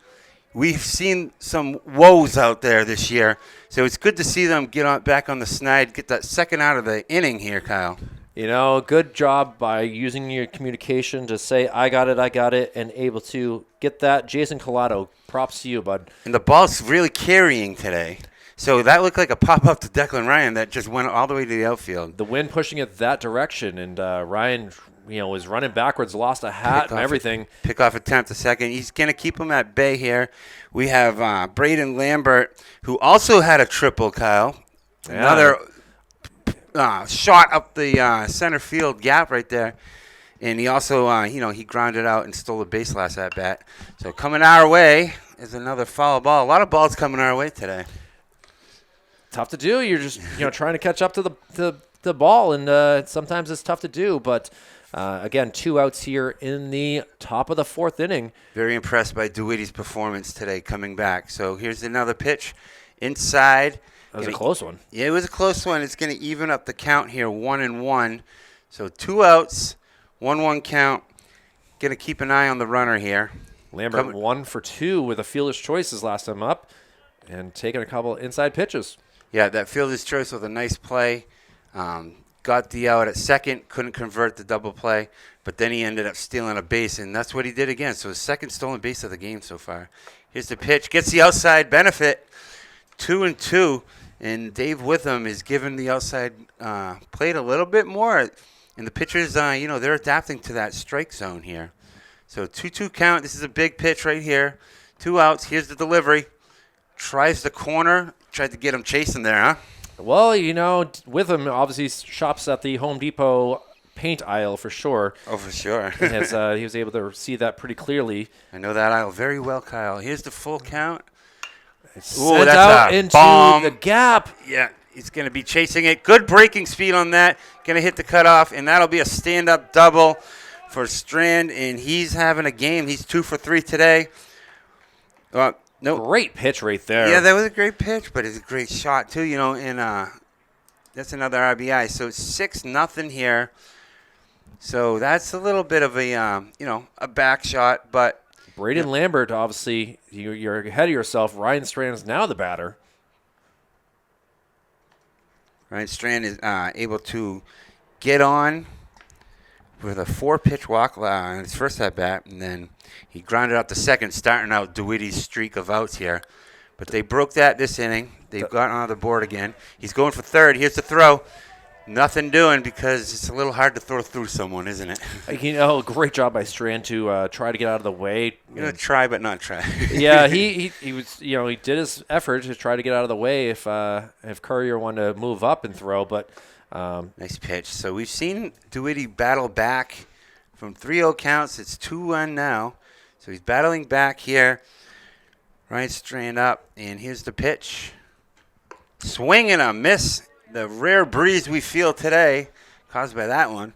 We've seen some woes out there this year, so it's good to see them get back on the snide, get that second out of the inning here, Kyle. Good job by using your communication to say, I got it, and able to get that. Jason Collado, props to you, bud. And the ball's really carrying today. So that looked like a pop-up to Declan Ryan that just went all the way to the outfield. The wind pushing it that direction, and Ryan was running backwards, lost a hat and everything. Pick-off attempt to second. He's going to keep him at bay here. We have Braden Lambert, who also had a triple, Kyle. Yeah. Another shot up the center field gap right there. And he also, he grounded out and stole a base last at-bat. So coming our way is another foul ball. A lot of balls coming our way today. Tough to do. You're just, trying to catch up to the ball, and sometimes it's tough to do, but... again, 2 outs here in the top of the fourth inning. Very impressed by DeWitty's performance today coming back. So here's another pitch inside. That was a close one. Yeah, it was a close one. It's going to even up the count here, 1-1. So 2 outs, 1-1 count. Going to keep an eye on the runner here. Lambert 1 for 2 with a fielder's choices last time up and taking a couple inside pitches. Yeah, that fielder's choice with a nice play. Got the out at second, couldn't convert the double play, but then he ended up stealing a base, and that's what he did again. So his second stolen base of the game so far. Here's the pitch. Gets the outside benefit, 2-2, and Dave Witham is giving the outside plate a little bit more. And the pitchers, they're adapting to that strike zone here. So 2-2 count. This is a big pitch right here. 2 outs. Here's the delivery. Tries the corner. Tried to get him chasing there, huh? Well, Witham obviously shops at the Home Depot paint aisle for sure. Oh, for sure. He was able to see that pretty clearly. I know that aisle very well, Kyle. Here's the full count. Ooh, that's out into bomb. The gap. Yeah, he's going to be chasing it. Good breaking speed on that. Going to hit the cutoff, and that'll be a stand-up double for Strand, and he's having a game. He's 2 for 3 today. Nope. Great pitch right there. Yeah, that was a great pitch, but it's a great shot too, and that's another RBI. So 6-0 here. So that's a little bit of a a back shot, but Braden Lambert, obviously, you're ahead of yourself. Ryan Strand is now the batter. Ryan Strand is able to get on with a 4-pitch walk on his first at bat, and then he grounded out the second, starting out DeWitty's streak of outs here. But they broke that this inning. They've gotten on the board again. He's going for third. Here's the throw. Nothing doing because it's a little hard to throw through someone, isn't it? Great job by Strand to try to get out of the way. You're going to try but not try. Yeah, he was, he did his effort to try to get out of the way if Courier wanted to move up and throw, but nice pitch. So we've seen DeWitty battle back from 3-0 counts. It's 2-1 now. So he's battling back here. Ryan Strand up, and here's the pitch. Swing and a miss. The rare breeze we feel today caused by that one.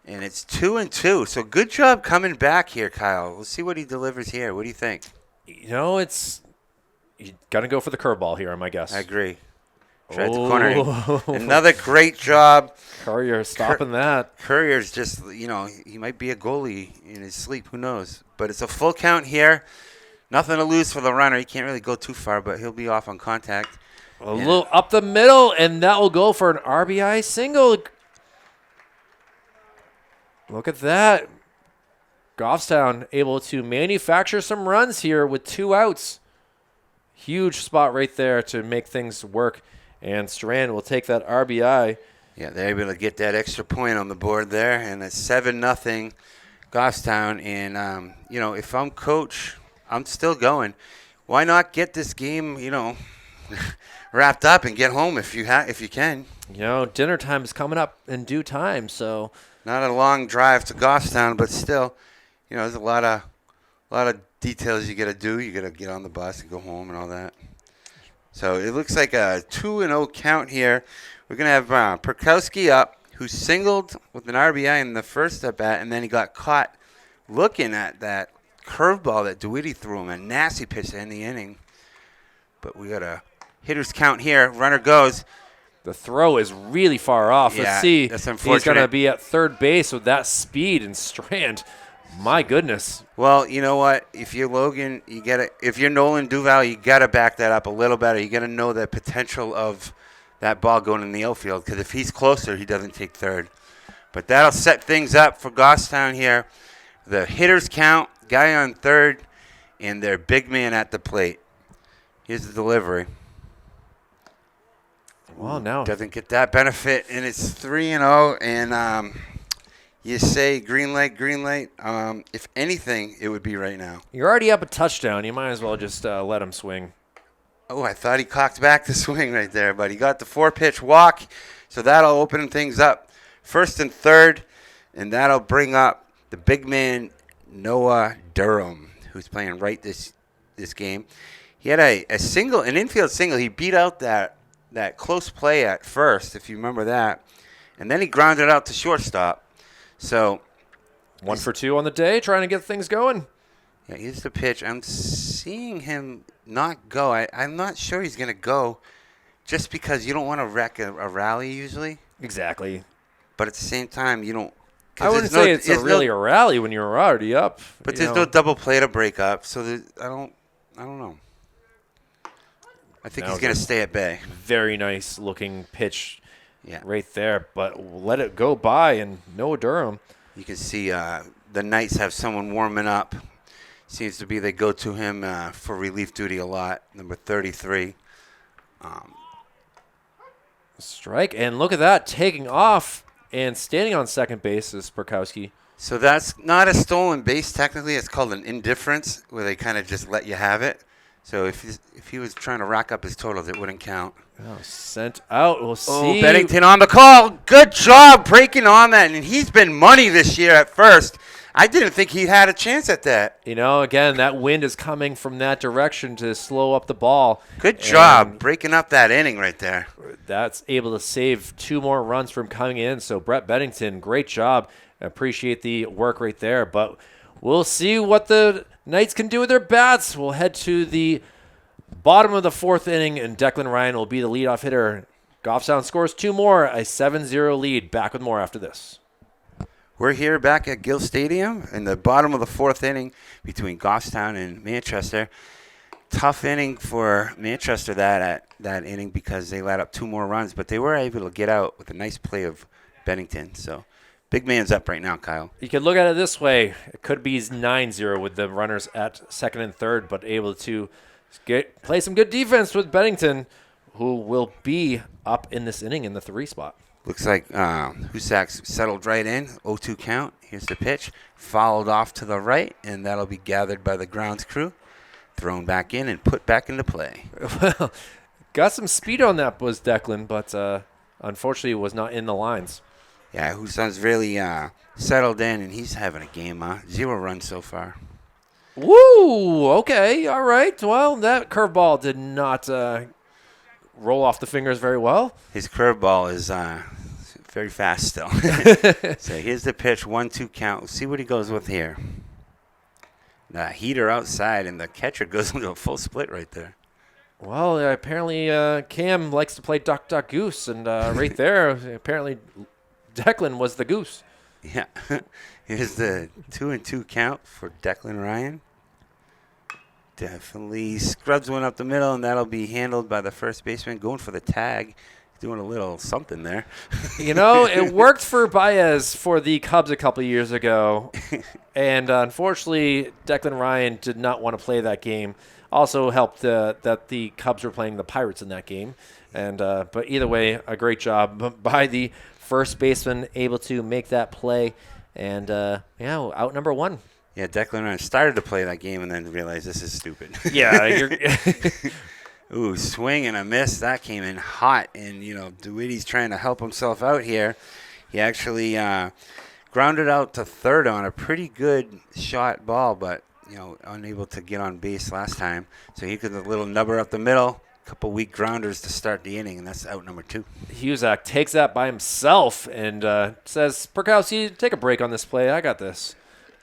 And it's 2-2. So good job coming back here, Kyle. We'll see what he delivers here. What do you think? It's you got to go for the curveball here, my guess. I agree. Try the corner. Another great job. Courier stopping that. Courier's just, he might be a goalie in his sleep. Who knows? But it's a full count here. Nothing to lose for the runner. He can't really go too far, but he'll be off on contact. A little up the middle, and that will go for an RBI single. Look at that. Goffstown able to manufacture some runs here with 2 outs. Huge spot right there to make things work. And Strand will take that RBI. Yeah, they're able to get that extra point on the board there. And it's 7-0 Goffstown. And, if I'm coach, I'm still going. Why not get this game, wrapped up and get home if you can? Dinner time is coming up in due time, so not a long drive to Goffstown, but still, there's a lot of details you got to do. You got to get on the bus and go home and all that. So it looks like a 2-0 count here. We're gonna have Perkowski up, who singled with an RBI in the first at bat, and then he got caught looking at that curveball that DeWitty threw him, a nasty pitch to end the inning. But we got a hitter's count here. Runner goes. The throw is really far off. Yeah, Let's see. that's unfortunate. He's going to be at third base with that speed and Strand. My goodness. Well, you know what? If you're Logan, if you're Nolan Duval, you got to back that up a little better. You got to know the potential of that ball going in the outfield, because if he's closer, he doesn't take third. But that'll set things up for Goffstown here. The hitter's count, guy on third, and their big man at the plate. Here's the delivery. Well, now doesn't get that benefit, and it's 3-0, and you say green light, green light. If anything, it would be right now. You're already up a touchdown. You might as well just let him swing. Oh, I thought he cocked back the swing right there, but he got the 4-pitch walk, so that'll open things up. First and third, and that'll bring up the big man, Noah Durham, who's playing right this game. He had an infield single. He beat out that close play at first, if you remember that, and then he grounded out to shortstop. So 1 for 2 on the day, trying to get things going. Yeah, here's the pitch. I'm seeing him not go. I'm not sure he's going to go, just because you don't want to wreck a rally usually. Exactly. But at the same time, you don't. I wouldn't say it's really a rally when you're already up. But there's no double play to break up, so I don't know. I think he's going to stay at bay. Very nice looking pitch, yeah, right there. But let it go by, and Noah Durham. You can see the Knights have someone warming up. Seems to be they go to him for relief duty a lot. Number 33. Strike, and look at that, taking off and standing on second base is Perkowski. So that's not a stolen base technically. It's called an indifference, where they kind of just let you have it. So if he was trying to rack up his totals, it wouldn't count. Oh, sent out. We'll see. Oh, Bennington on the call. Good job breaking on that. And he's been money this year at first. I didn't think he had a chance at that. Again, that wind is coming from that direction to slow up the ball. Good job breaking up that inning right there. That's able to save 2 more runs from coming in. So Brett Bennington, great job. Appreciate the work right there. But we'll see what the Knights can do with their bats. We'll head to the bottom of the 4th inning, and Declan Ryan will be the leadoff hitter. Goffstown scores 2 more, a 7-0 lead. Back with more after this. We're here back at Gill Stadium in the bottom of the 4th inning between Goffstown and Manchester. Tough inning for Manchester that inning, because they let up 2 more runs, but they were able to get out with a nice play of Bennington. So Big man's up right now, Kyle. You could look at it this way. It could be 9-0 with the runners at second and third, but able to play some good defense with Bennington, who will be up in this inning in the 3 spot. Looks like Husak's settled right in. 0-2 count. Here's the pitch. Fouled off to the right, and that'll be gathered by the grounds crew. Thrown back in and put back into play. Well, got some speed on that was Declan, but unfortunately was not in the lines. Yeah, Husson's really settled in, and he's having a game. 0 runs so far. Woo! Okay, all right. Well, that curveball did not roll off the fingers very well. His curveball is very fast still. So here's the pitch, 1-2 count. We'll see what he goes with here. The heater outside, and the catcher goes into a full split right there. Well, apparently Cam likes to play duck, duck, goose, and right there, apparently Declan was the goose. Yeah. Here's the 2-2 count for Declan Ryan. Definitely scrubs one up the middle, and that'll be handled by the first baseman going for the tag. Doing a little something there. You know, it worked for Baez for the Cubs a couple of years ago, and unfortunately, Declan Ryan did not want to play that game. Also helped that the Cubs were playing the Pirates in that game, and but either way, a great job by the first baseman, able to make that play, and out number 1. Yeah, Declan Ryan started to play that game and then realized this is stupid. Yeah, Ooh, swing and a miss. That came in hot. And, DeWitty's trying to help himself out here. He actually grounded out to third on a pretty good shot ball, but, unable to get on base last time. So he could a little nubber up the middle. Couple weak grounders to start the inning, and that's out number 2. Husak takes that by himself and says, Perkowski, take a break on this play. I got this.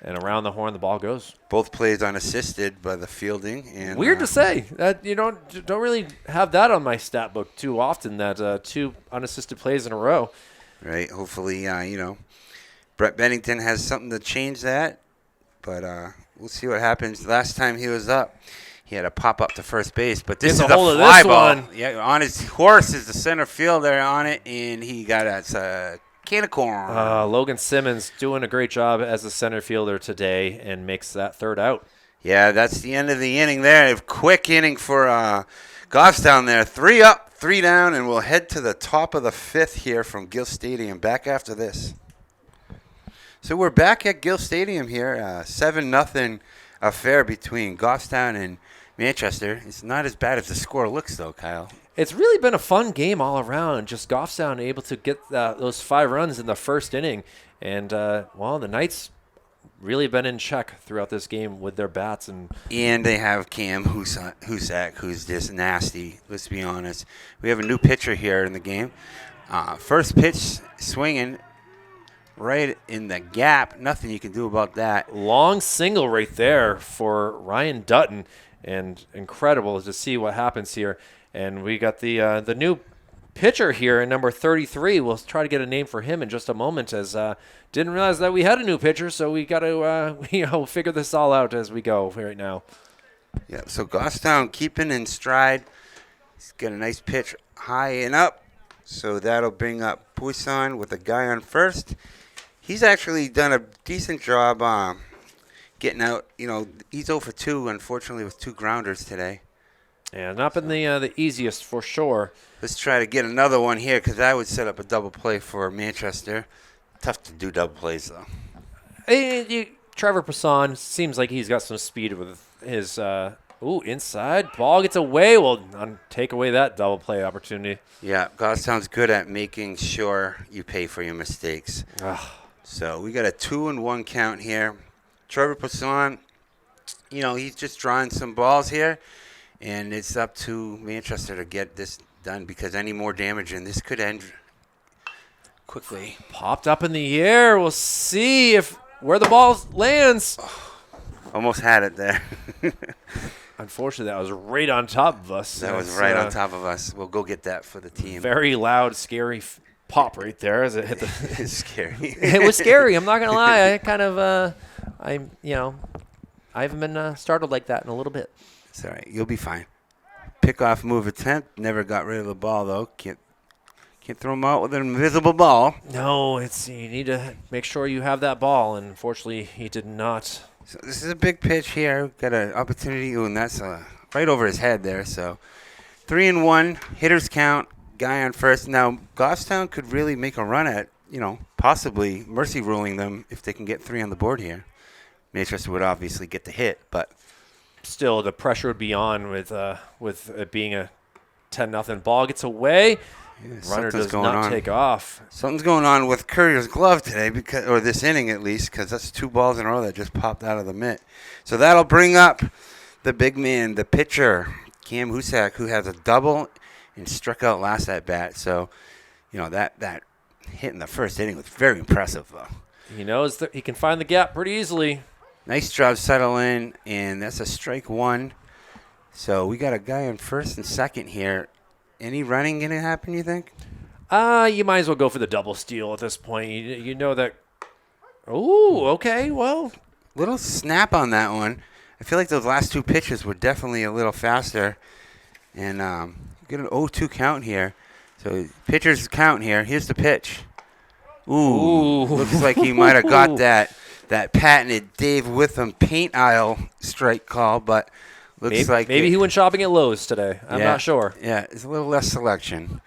And around the horn, the ball goes. Both plays unassisted by the fielding. And weird to say. That you don't really have that on my stat book too often, that 2 unassisted plays in a row. Right. Hopefully, Brett Bennington has something to change that. But we'll see what happens. Last time he was up, he had a pop up to first base. But this is a fly ball. Yeah, on his horse is the center fielder on it, and he got a can of corn. Logan Simmons doing a great job as a center fielder today and makes that 3rd out. Yeah, that's the end of the inning there. A quick inning for Goffstown there. 3 up, 3 down, and we'll head to the top of the 5th here from Gill Stadium back after this. So we're back at Gill Stadium here. 7-0 affair between Goffstown and Manchester. It's not as bad as the score looks, though, Kyle. It's really been a fun game all around. Just Goffstown able to get those 5 runs in the first inning. And, the Knights really been in check throughout this game with their bats. And they have Cam Husak, who's just nasty, let's be honest. We have a new pitcher here in the game. First pitch swinging right in the gap. Nothing you can do about that. Long single right there for Ryan Dutton. And incredible to see what happens here. And we got the new pitcher here in number 33. We'll try to get a name for him in just a moment, as didn't realize that we had a new pitcher, so we got to figure this all out as we go right now. Yeah, so Goffstown keeping in stride. He's got a nice pitch high and up, so that'll bring up Poisson with a guy on first. He's actually done a decent job getting out. He's 0 for 2, unfortunately, with 2 grounders today. Yeah, not been the easiest for sure. Let's try to get another one here, because I would set up a double play for Manchester. Tough to do double plays, though. Trevor Poisson seems like he's got some speed with his inside. Ball gets away. Well, take away that double play opportunity. Yeah, Goffstown's good at making sure you pay for your mistakes. So we got a 2-1 count here. Trevor Poisson, he's just drawing some balls here. And it's up to Manchester to get this done, because any more damage, and this could end quickly. Popped up in the air. We'll see where the ball lands. Almost had it there. Unfortunately, that was right on top of us. That was right on top of us. We'll go get that for the team. Very loud, scary pop right there as it hit the. It's scary. It was scary. I'm not gonna lie. I kind of, I haven't been startled like that in a little bit. It's all right. You'll be fine. Pickoff move attempt. Never got rid of the ball, though. Can't throw him out with an invisible ball. No, you need to make sure you have that ball, and unfortunately, he did not. So this is a big pitch here. Got an opportunity, and that's right over his head there. So 3-1, hitters count, guy on first. Now, Goffstown could really make a run at, possibly mercy ruling them if they can get 3 on the board here. Manchester would obviously get the hit, but Still, the pressure would be on with it being a 10-0 ball. Gets away. Runner does not take off. Something's going on with Courier's glove today, or this inning at least, because that's 2 balls in a row that just popped out of the mitt. So that'll bring up the big man, the pitcher, Cam Husak, who has a double and struck out last at bat. So, that hit in the first inning was very impressive, though. He knows that he can find the gap pretty easily. Nice job settling, and that's a strike 1. So we got a guy on first and second here. Any running going to happen, you think? You might as well go for the double steal at this point. You know that. Oh, okay. Well, little snap on that one. I feel like those last 2 pitches were definitely a little faster. And get an 0-2 count here. So pitcher's count here. Here's the pitch. Ooh. Looks like he might have got that patented Dave Witham paint aisle strike call, but looks like maybe he went shopping at Lowe's today. I'm not sure. Yeah, it's a little less selection.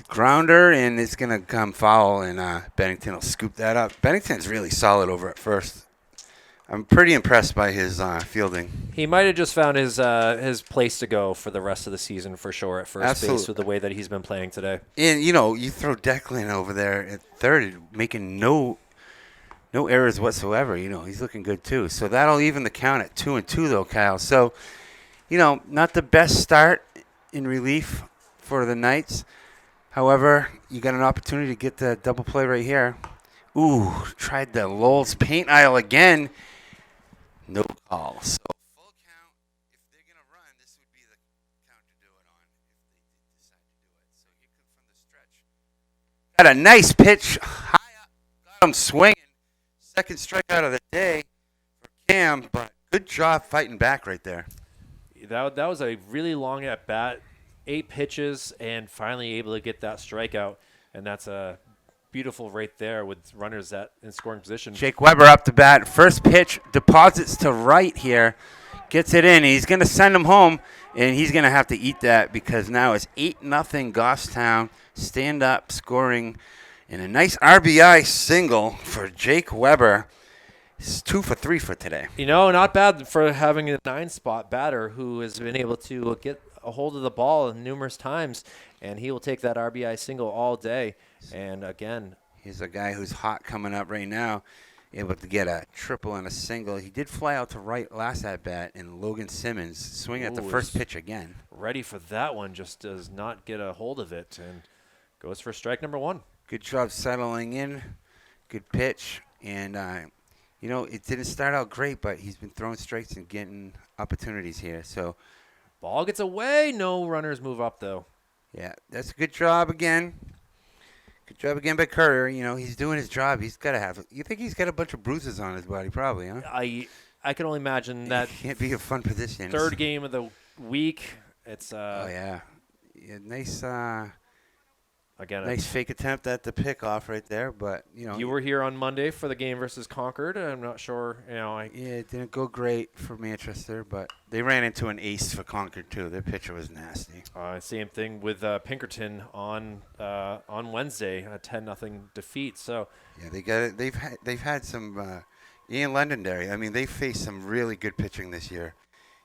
Grounder, and it's going to come foul, and Bennington will scoop that up. Bennington's really solid over at first. I'm pretty impressed by his fielding. He might have just found his place to go for the rest of the season for sure at first base with the way that he's been playing today. And, you throw Declan over there at third, making no errors whatsoever. He's looking good too. So that'll even the count at 2-2 though, Kyle. So, not the best start in relief for the Knights. However, you got an opportunity to get the double play right here. Ooh, tried the Lowell's paint aisle again. No call. So full count. If they're going to run, this would be the count to do it on if they decide to do it. So here comes from the stretch. Got a nice pitch high up. Got him swinging. Second strikeout of the day for Cam, but good job fighting back right there. That was a really long at bat, 8 pitches, and finally able to get that strikeout, and that's a beautiful right there with runners in scoring position. Jake Weber up to bat. First pitch, deposits to right here, gets it in. He's going to send him home, and he's going to have to eat that because now it's 8-0 Goffstown. Stand up, scoring. And a nice RBI single for Jake Weber. He's 2 for 3 for today. Not bad for having a 9-spot batter who has been able to get a hold of the ball numerous times, and he will take that RBI single all day. And again, he's a guy who's hot coming up right now, able to get a triple and a single. He did fly out to right last at bat, and Logan Simmons swing at the first pitch again. Ready for that one, just does not get a hold of it, and goes for strike number 1. Good job settling in. Good pitch. And, it didn't start out great, but he's been throwing strikes and getting opportunities here. So, ball gets away. No runners move up, though. Yeah, that's a good job again. Good job again by Courier. He's doing his job. He's got to have – you think he's got a bunch of bruises on his body probably, huh? I can only imagine that. It can't be a fun position. Third game of the week. It's oh, yeah. Nice again, nice fake attempt at the pickoff right there, but you were here on Monday for the game versus Concord. I'm not sure, yeah, it didn't go great for Manchester, but they ran into an ace for Concord too. Their pitcher was nasty. Same thing with Pinkerton on Wednesday, a 10-0 defeat. So yeah, they got it. They've had some Ian Londonderry. I mean, they faced some really good pitching this year.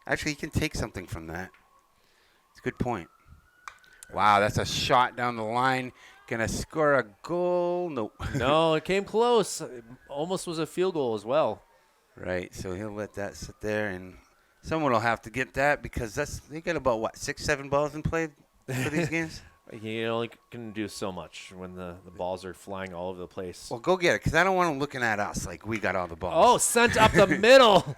Actually, you can take something from that. It's a good point. Wow, that's a shot down the line. Gonna score a goal? Nope. No, it came close. It almost was a field goal as well. Right, so he'll let that sit there, and someone will have to get that because they got about, 6-7 balls in play for these games? You only can do so much when the balls are flying all over the place. Well, go get it because I don't want them looking at us like we got all the balls. Oh, sent up the middle.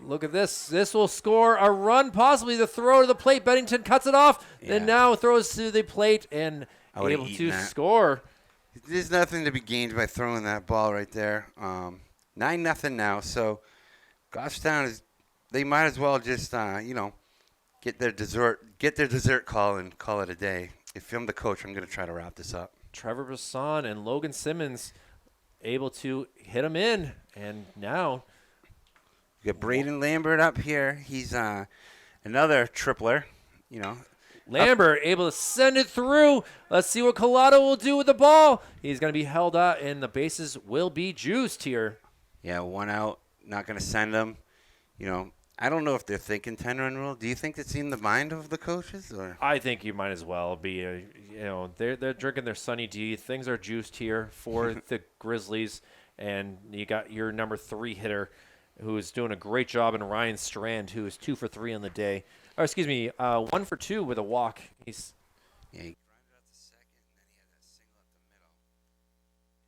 Look at this. This will score a run, possibly the throw to the plate. Bennington cuts it off, and now throws to the plate and able to score. There's nothing to be gained by throwing that ball right there. 9-0 now, so Goffstown they might as well just get their dessert call and call it a day. If I'm the coach, I'm going to try to wrap this up. Trevor Brisson and Logan Simmons able to hit him in, and now We got Braden Lambert up here. He's another tripler, you know. Lambert able to send it through. Let's see what Collado will do with the ball. He's going to be held out, and the bases will be juiced here. Yeah, 1 out. Not going to send him. You know, I don't know if they're thinking 10-run rule. Do you think it's in the mind of the coaches? Or I think you might as well be, they're drinking their Sunny D. Things are juiced here for the Grizzlies, and you got your number 3 hitter who is doing a great job in Ryan Strand, who is 2 for 3 on the day. Or excuse me, 1 for 2 with a walk. Yeah, he grounded out to second, and then he had that single up the middle.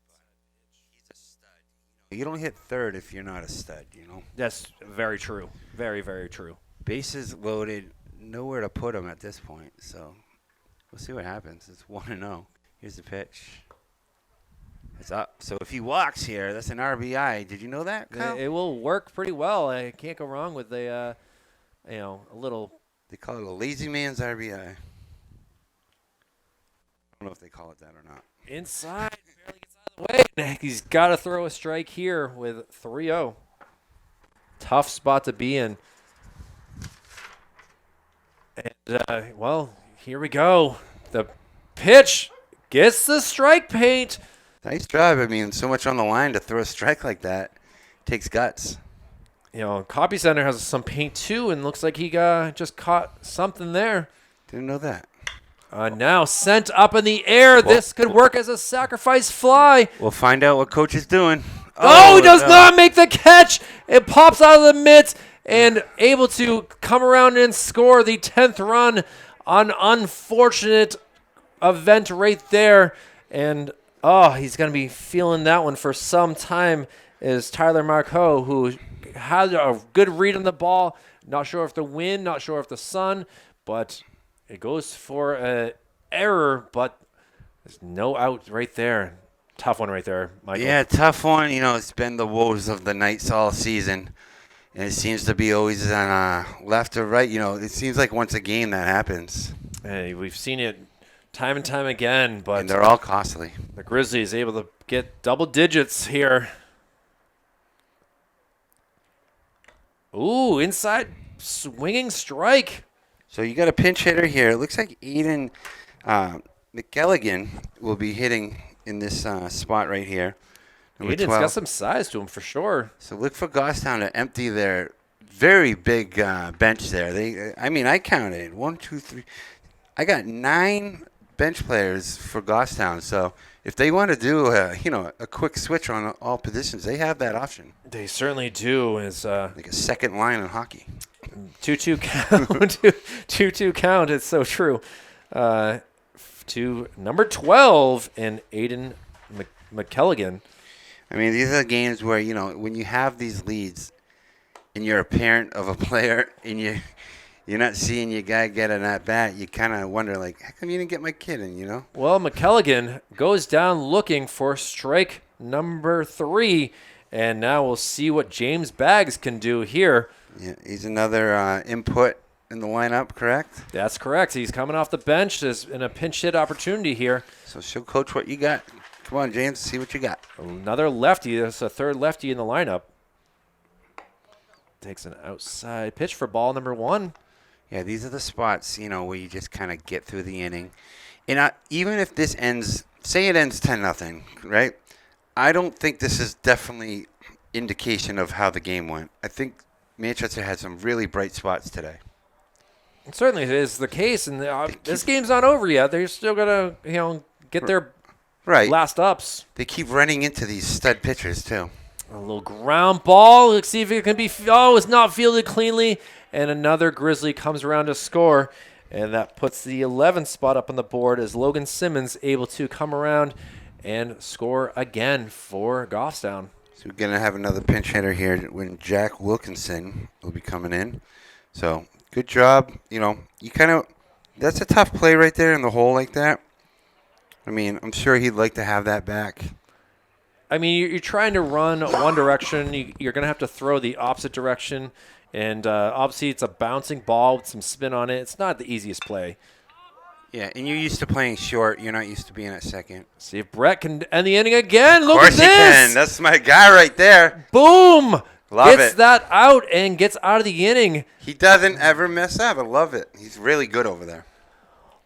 But he's a stud. You don't hit third if you're not a stud, you know. That's very true. Very, very true. Bases loaded, nowhere to put him at this point. So we'll see what happens. It's 1-0. Here's the pitch. It's up. So if he walks here, that's an RBI. Did you know that, Kyle? It will work pretty well. I can't go wrong with a little. They call it a lazy man's RBI. I don't know if they call it that or not. Inside, barely gets out of the way. He's got to throw a strike here with 3-0. Tough spot to be in. And, here we go. The pitch gets the strike paint. Nice job. I mean, so much on the line to throw a strike like that. Takes guts. Copy Center has some paint too, and looks like he just caught something there. Didn't know that. Now sent up in the air. This could work as a sacrifice fly. We'll find out what coach is doing. Oh, he does not make the catch. It pops out of the mitts and able to come around and score the 10th run on unfortunate event right there. And, he's going to be feeling that one for some time is Tyler Marcoux, who had a good read on the ball. Not sure if the wind, not sure if the sun, but it goes for an error, but there's no out right there. Tough one right there, Michael. Yeah, tough one. It's been the woes of the Knights all season, and it seems to be always on left or right. It seems like once a game that happens. Hey, we've seen it time and time again, but and they're all costly. The Grizzlies able to get double digits here. Ooh, inside swinging strike. So you got a pinch hitter here. It looks like Aiden McElligan will be hitting in this spot right here. Aiden's got some size to him for sure. So look for Goffstown to empty their very big bench there. I counted 1, 2, 3. I got 9 bench players for Goffstown. So if they want to do a quick switch on all positions, they have that option. They certainly do. It's like a second line in hockey. 2-2 count. 2-2 count. It's so true. To number 12 and Aiden McElligan. I mean, these are the games where, when you have these leads and you're a parent of a player and you're not seeing your guy get an at-bat, you kind of wonder, like, how come you didn't get my kid in, Well, McElligan goes down looking for strike number 3, and now we'll see what James Baggs can do here. Yeah, he's another input in the lineup, correct? That's correct. He's coming off the bench in a pinch hit opportunity here. So show coach what you got. Come on, James, see what you got. Another lefty. That's a third lefty in the lineup. Takes an outside pitch for ball number 1. Yeah, these are the spots, where you just kind of get through the inning. And even if this ends, say it ends 10-0, right? I don't think this is definitely indication of how the game went. I think Manchester had some really bright spots today. It certainly is the case, and this game's not over yet. They're still going to, get their last ups. They keep running into these stud pitchers, too. A little ground ball. Let's see if it can be. Oh, it's not fielded cleanly. And another Grizzly comes around to score. And that puts the 11th spot up on the board as Logan Simmons able to come around and score again for Goffstown. So we're going to have another pinch hitter here when Jack Wilkinson will be coming in. So good job. That's a tough play right there in the hole like that. I mean, I'm sure he'd like to have that back. I mean, you're trying to run one direction. You're going to have to throw the opposite direction. And obviously, it's a bouncing ball with some spin on it. It's not the easiest play. Yeah, and you're used to playing short. You're not used to being at second. See if Brett can end the inning again. Look Of at course he this. can. That's my guy right there. Boom. Love gets it. that out and gets out of the inning. He doesn't ever mess up. I love it. He's really good over there.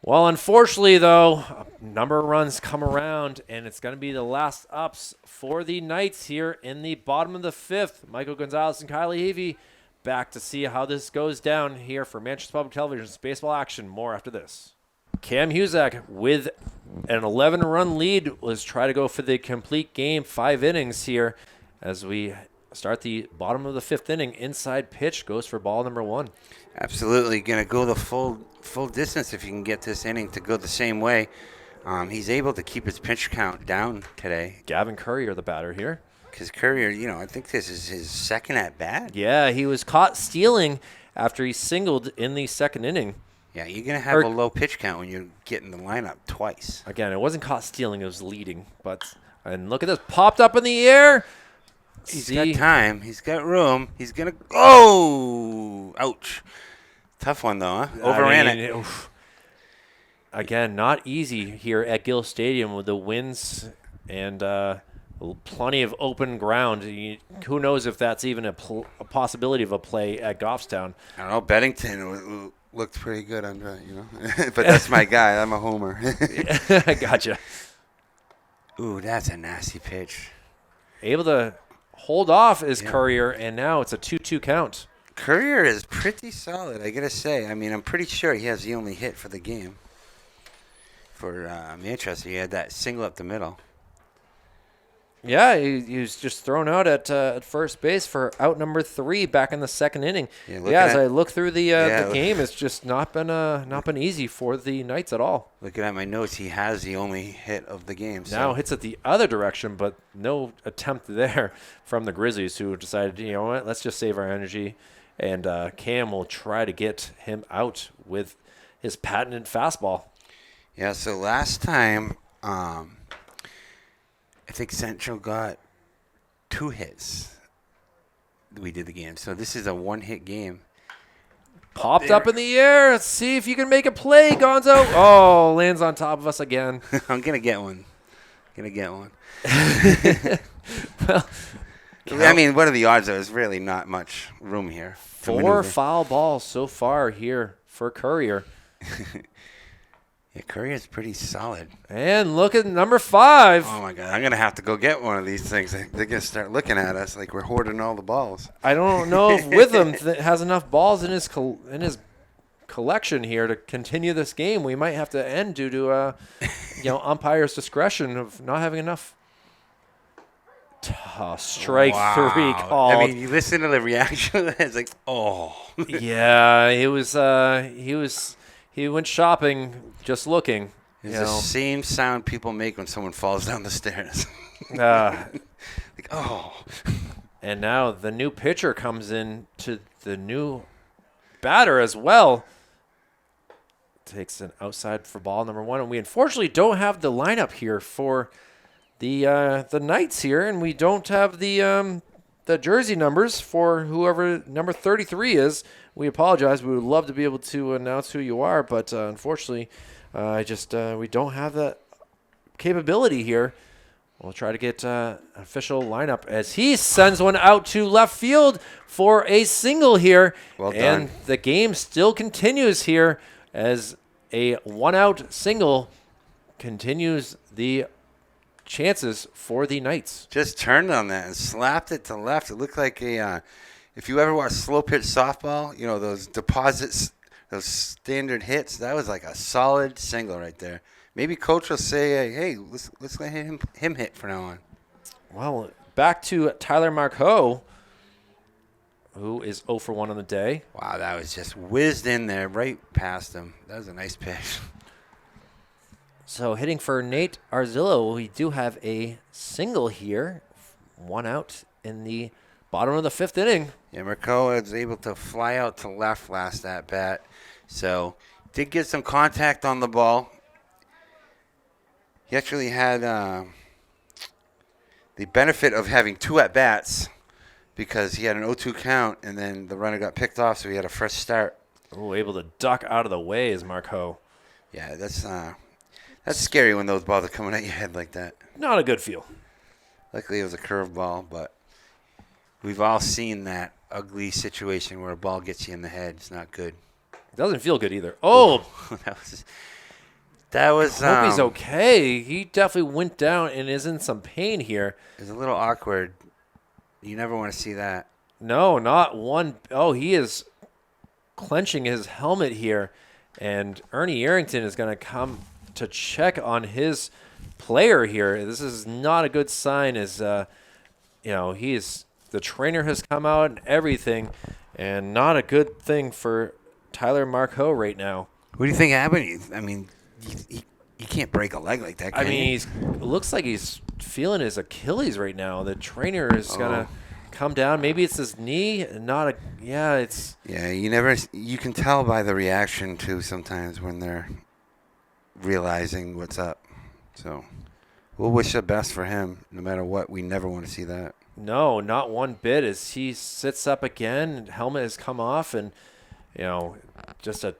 Well, unfortunately, though, a number of runs come around, and it's going to be the last ups for the Knights here in the bottom of the fifth. Michael Gonzalez and Kylie Heavey back to see how this goes down here for Manchester Public Television's baseball action. More after this. Cam Husak with an 11-run lead was try to go for the complete game, 5 innings here as we start the bottom of the fifth inning. Inside pitch goes for ball number 1. Absolutely. Going to go the full distance if you can get this inning to go the same way. He's able to keep his pitch count down today. Gavin Courier, the batter here. Because Courier, I think this is his second at bat. Yeah, he was caught stealing after he singled in the second inning. Yeah, you're going to have a low pitch count when you're getting the lineup twice. Again, it wasn't caught stealing, it was leading. And look at this, popped up in the air. He's got time. He's got room. He's going to go. Ouch. Tough one, though, huh? Overran it. Again, not easy here at Gill Stadium with the winds and plenty of open ground. Who knows if that's even a possibility of a play at Goffstown. I don't know. Beddington looked pretty good under, but that's my guy. I'm a homer. I gotcha. Ooh, that's a nasty pitch. Able to hold off is Courier, and now it's a 2-2 count. Courier is pretty solid, I got to say. I mean, I'm pretty sure he has the only hit for the game. For Manchester, he had that single up the middle. Yeah, he was just thrown out at first base for out number 3 back in the second inning. Yeah, as I look through the game, it's just not been easy for the Knights at all. Looking at my notes, he has the only hit of the game. Now hits it the other direction, but no attempt there from the Grizzlies, who decided, you know what, let's just save our energy. And Cam will try to get him out with his patented fastball. Yeah, so last time, I think Central got 2 hits. We did the game. So this is a 1-hit game. Popped up in the air. Let's see if you can make a play, Gonzo. Oh, lands on top of us again. I'm going to get one. Well, I mean, what are the odds? There's really not much room here. 4 foul balls so far here for Courier. Yeah, Courier's pretty solid. And look at number 5. Oh, my God. I'm going to have to go get one of these things. They're going to start looking at us like we're hoarding all the balls. I don't know if Witham has enough balls in his collection here to continue this game. We might have to end due to umpire's discretion of not having enough. Strike 3 called. I mean, you listen to the reaction. It's like, oh. Yeah, he went shopping just looking. It's the same sound people make when someone falls down the stairs. Like, oh. And now the new pitcher comes in to the new batter as well. Takes an outside for ball number 1. And we unfortunately don't have the lineup here for the Knights here, and we don't have the jersey numbers for whoever number 33 is. We apologize. We would love to be able to announce who you are, but unfortunately, we don't have that capability here. We'll try to get an official lineup as he sends one out to left field for a single here. Well done. And the game still continues here as a 1-out single continues the chances for the Knights. Just turned on that and slapped it to left. It looked like if you ever watch slow pitch softball, those deposits, those standard hits, that was like a solid single right there. Maybe coach will say, hey, let's let him hit from now on. Well, back to Tyler Marcoux, who is 0 for 1 on the day. Wow, that was just whizzed in there right past him. That was a nice pitch. So hitting for Nate Arzillo, we do have a single here. 1 out in the bottom of the 5th inning. Yeah, Marcoux was able to fly out to left last at bat. So did get some contact on the ball. He actually had the benefit of having 2 at-bats because he had an 0-2 count, and then the runner got picked off, so he had a fresh start. Oh, able to duck out of the way is Marcoux. Yeah, that's scary when those balls are coming at your head like that. Not a good feel. Luckily, it was a curveball, but we've all seen that ugly situation where a ball gets you in the head. It's not good. Doesn't feel good either. Oh, that was. hope he's okay. He definitely went down and is in some pain here. It's a little awkward. You never want to see that. No, not one. Oh, he is clenching his helmet here, and Ernie Arrington is going to come to check on his player here. This is not a good sign. As the trainer has come out and everything, and not a good thing for Tyler Marcoux right now. What do you think happened? I mean, you can't break a leg like that. I mean, it looks like he's feeling his Achilles right now. The trainer is gonna come down. Maybe it's his knee. You can tell by the reaction too sometimes when they're realizing what's up. So we'll wish the best for him no matter what. We never want to see that. No, not one bit. As he sits up again, helmet has come off, and just a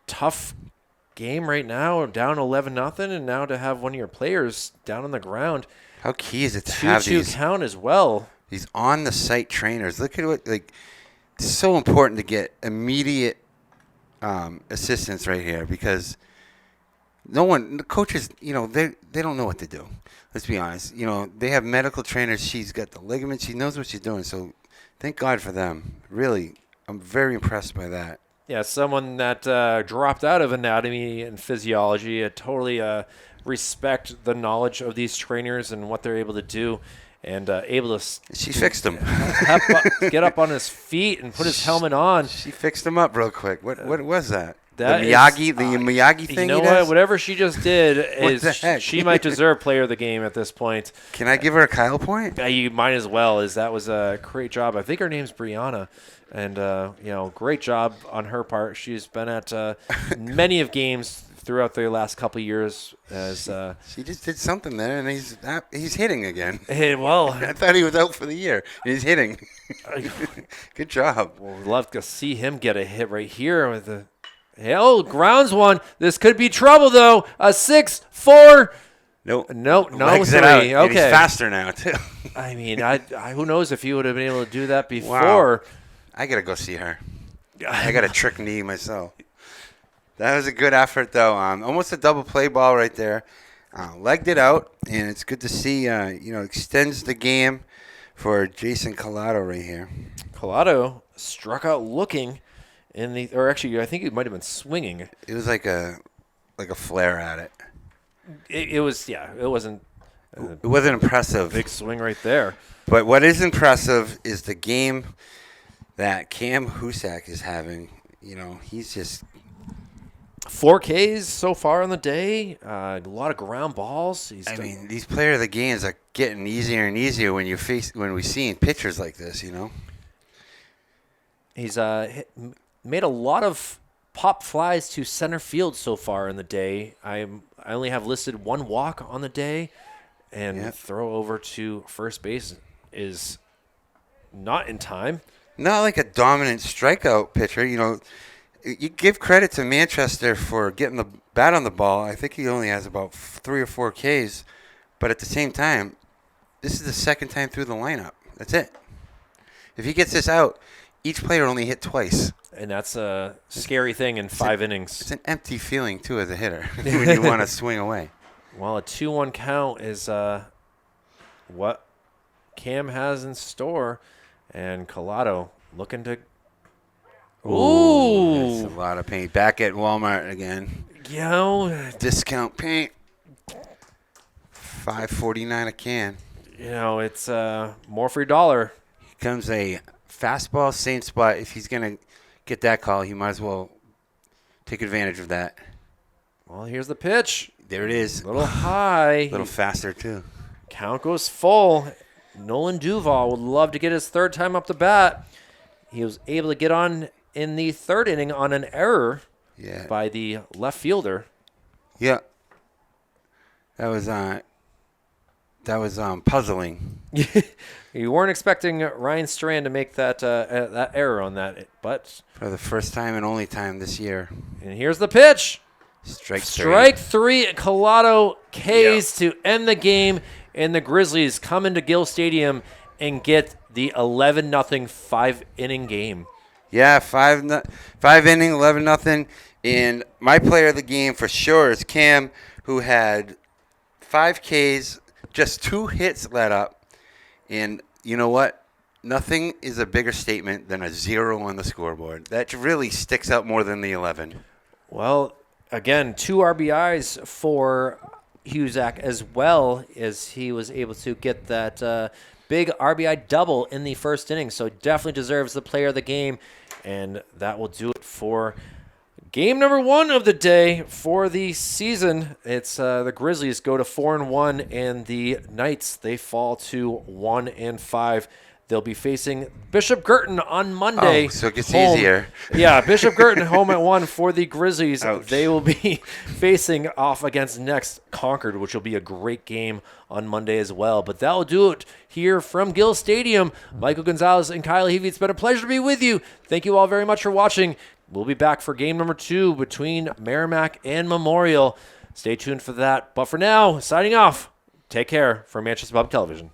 tough game right now. Down 11-0, and now to have one of your players down on the ground. How key is it to have 2-2 count as well? These on the site trainers. Look at what it's so important to get immediate assistance right here because the coaches, they don't know what to do. Let's be honest. They have medical trainers. She's got the ligaments. She knows what she's doing. So thank God for them. Really, I'm very impressed by that. Yeah, someone that dropped out of anatomy and physiology. I totally respect the knowledge of these trainers and what they're able to do, and able to. She fixed him. Get up on his feet and put his helmet on. She fixed him up real quick. What was that? That the Miyagi thing. You know what? Whatever she just did is she might deserve player of the game at this point. Can I give her a Kyle point? You might as well. As that was a great job. I think her name's Brianna. And, great job on her part. She's been at many of games throughout the last couple of years. As she just did something there, and he's hitting again. Hey, well, I thought he was out for the year. He's hitting. Good job. We'd love to see him get a hit right here with the grounds one. This could be trouble, though. A 6-4. Nope. No, 3. Okay. And he's faster now, too. I mean, who knows if he would have been able to do that before. Wow. I got to go see her. I got a trick knee myself. That was a good effort, though. Almost a double play ball right there. Legged it out, and it's good to see, extends the game for Jason Collado right here. Collado struck out looking I think he might have been swinging. It was like a flare at it. It wasn't. It wasn't impressive. Big swing right there. But what is impressive is the game that Cam Husak is having. He's just 4 Ks so far on the day. A lot of ground balls. These player of the games are getting easier and easier when we see pitchers like this. He's made a lot of pop flies to center field so far in the day. I only have listed 1 walk on the day, and throw over to first base is not in time. Not like a dominant strikeout pitcher. You give credit to Manchester for getting the bat on the ball. I think he only has about 3 or 4 Ks. But at the same time, this is the second time through the lineup. That's it. If he gets this out, each player only hit twice. And that's a scary thing in 5 innings. It's an empty feeling, too, as a hitter when you want to swing away. Well, a 2-1 count is what Cam has in store. And Collado looking to... Ooh. That's a lot of paint. Back at Walmart again. Discount paint. $5.49 a can. It's more for your dollar. Here comes a fastball, same spot. If he's going to get that call, he might as well take advantage of that. Well, here's the pitch. There it is. A little high. A little faster, too. Count goes full. Nolan Duval would love to get his 3rd time up the bat. He was able to get on in the 3rd inning on an error by the left fielder. Yeah. That was puzzling. You weren't expecting Ryan Strand to make that error on that, but for the first time and only time this year. And here's the pitch. Strike three, Collado K's to end the game, and the Grizzlies come into Gill Stadium and get the 11-0 5-inning game. Yeah, 5 inning, 11-0. And my player of the game for sure is Cam, who had 5 Ks, just 2 hits let up. And you know what? Nothing is a bigger statement than a 0 on the scoreboard. That really sticks out more than the 11. Well, again, 2 RBIs for Huzak as well, as he was able to get that big RBI double in the first inning. So definitely deserves the player of the game. And that will do it for game number 1 of the day for the season. It's the Grizzlies go to 4-1, and the Knights, they fall to 1-5. They'll be facing Bishop Girton on Monday. Oh, so it gets home. easier. Yeah, Bishop Girton home at 1 for the Grizzlies. Ouch. They will be facing off against next Concord, which will be a great game on Monday as well. But that will do it here from Gill Stadium. Michael Gonzalez and Kyle Heavey, it's been a pleasure to be with you. Thank you all very much for watching. We'll be back for game number 2 between Merrimack and Memorial. Stay tuned for that. But for now, signing off. Take care for Manchester Public Television.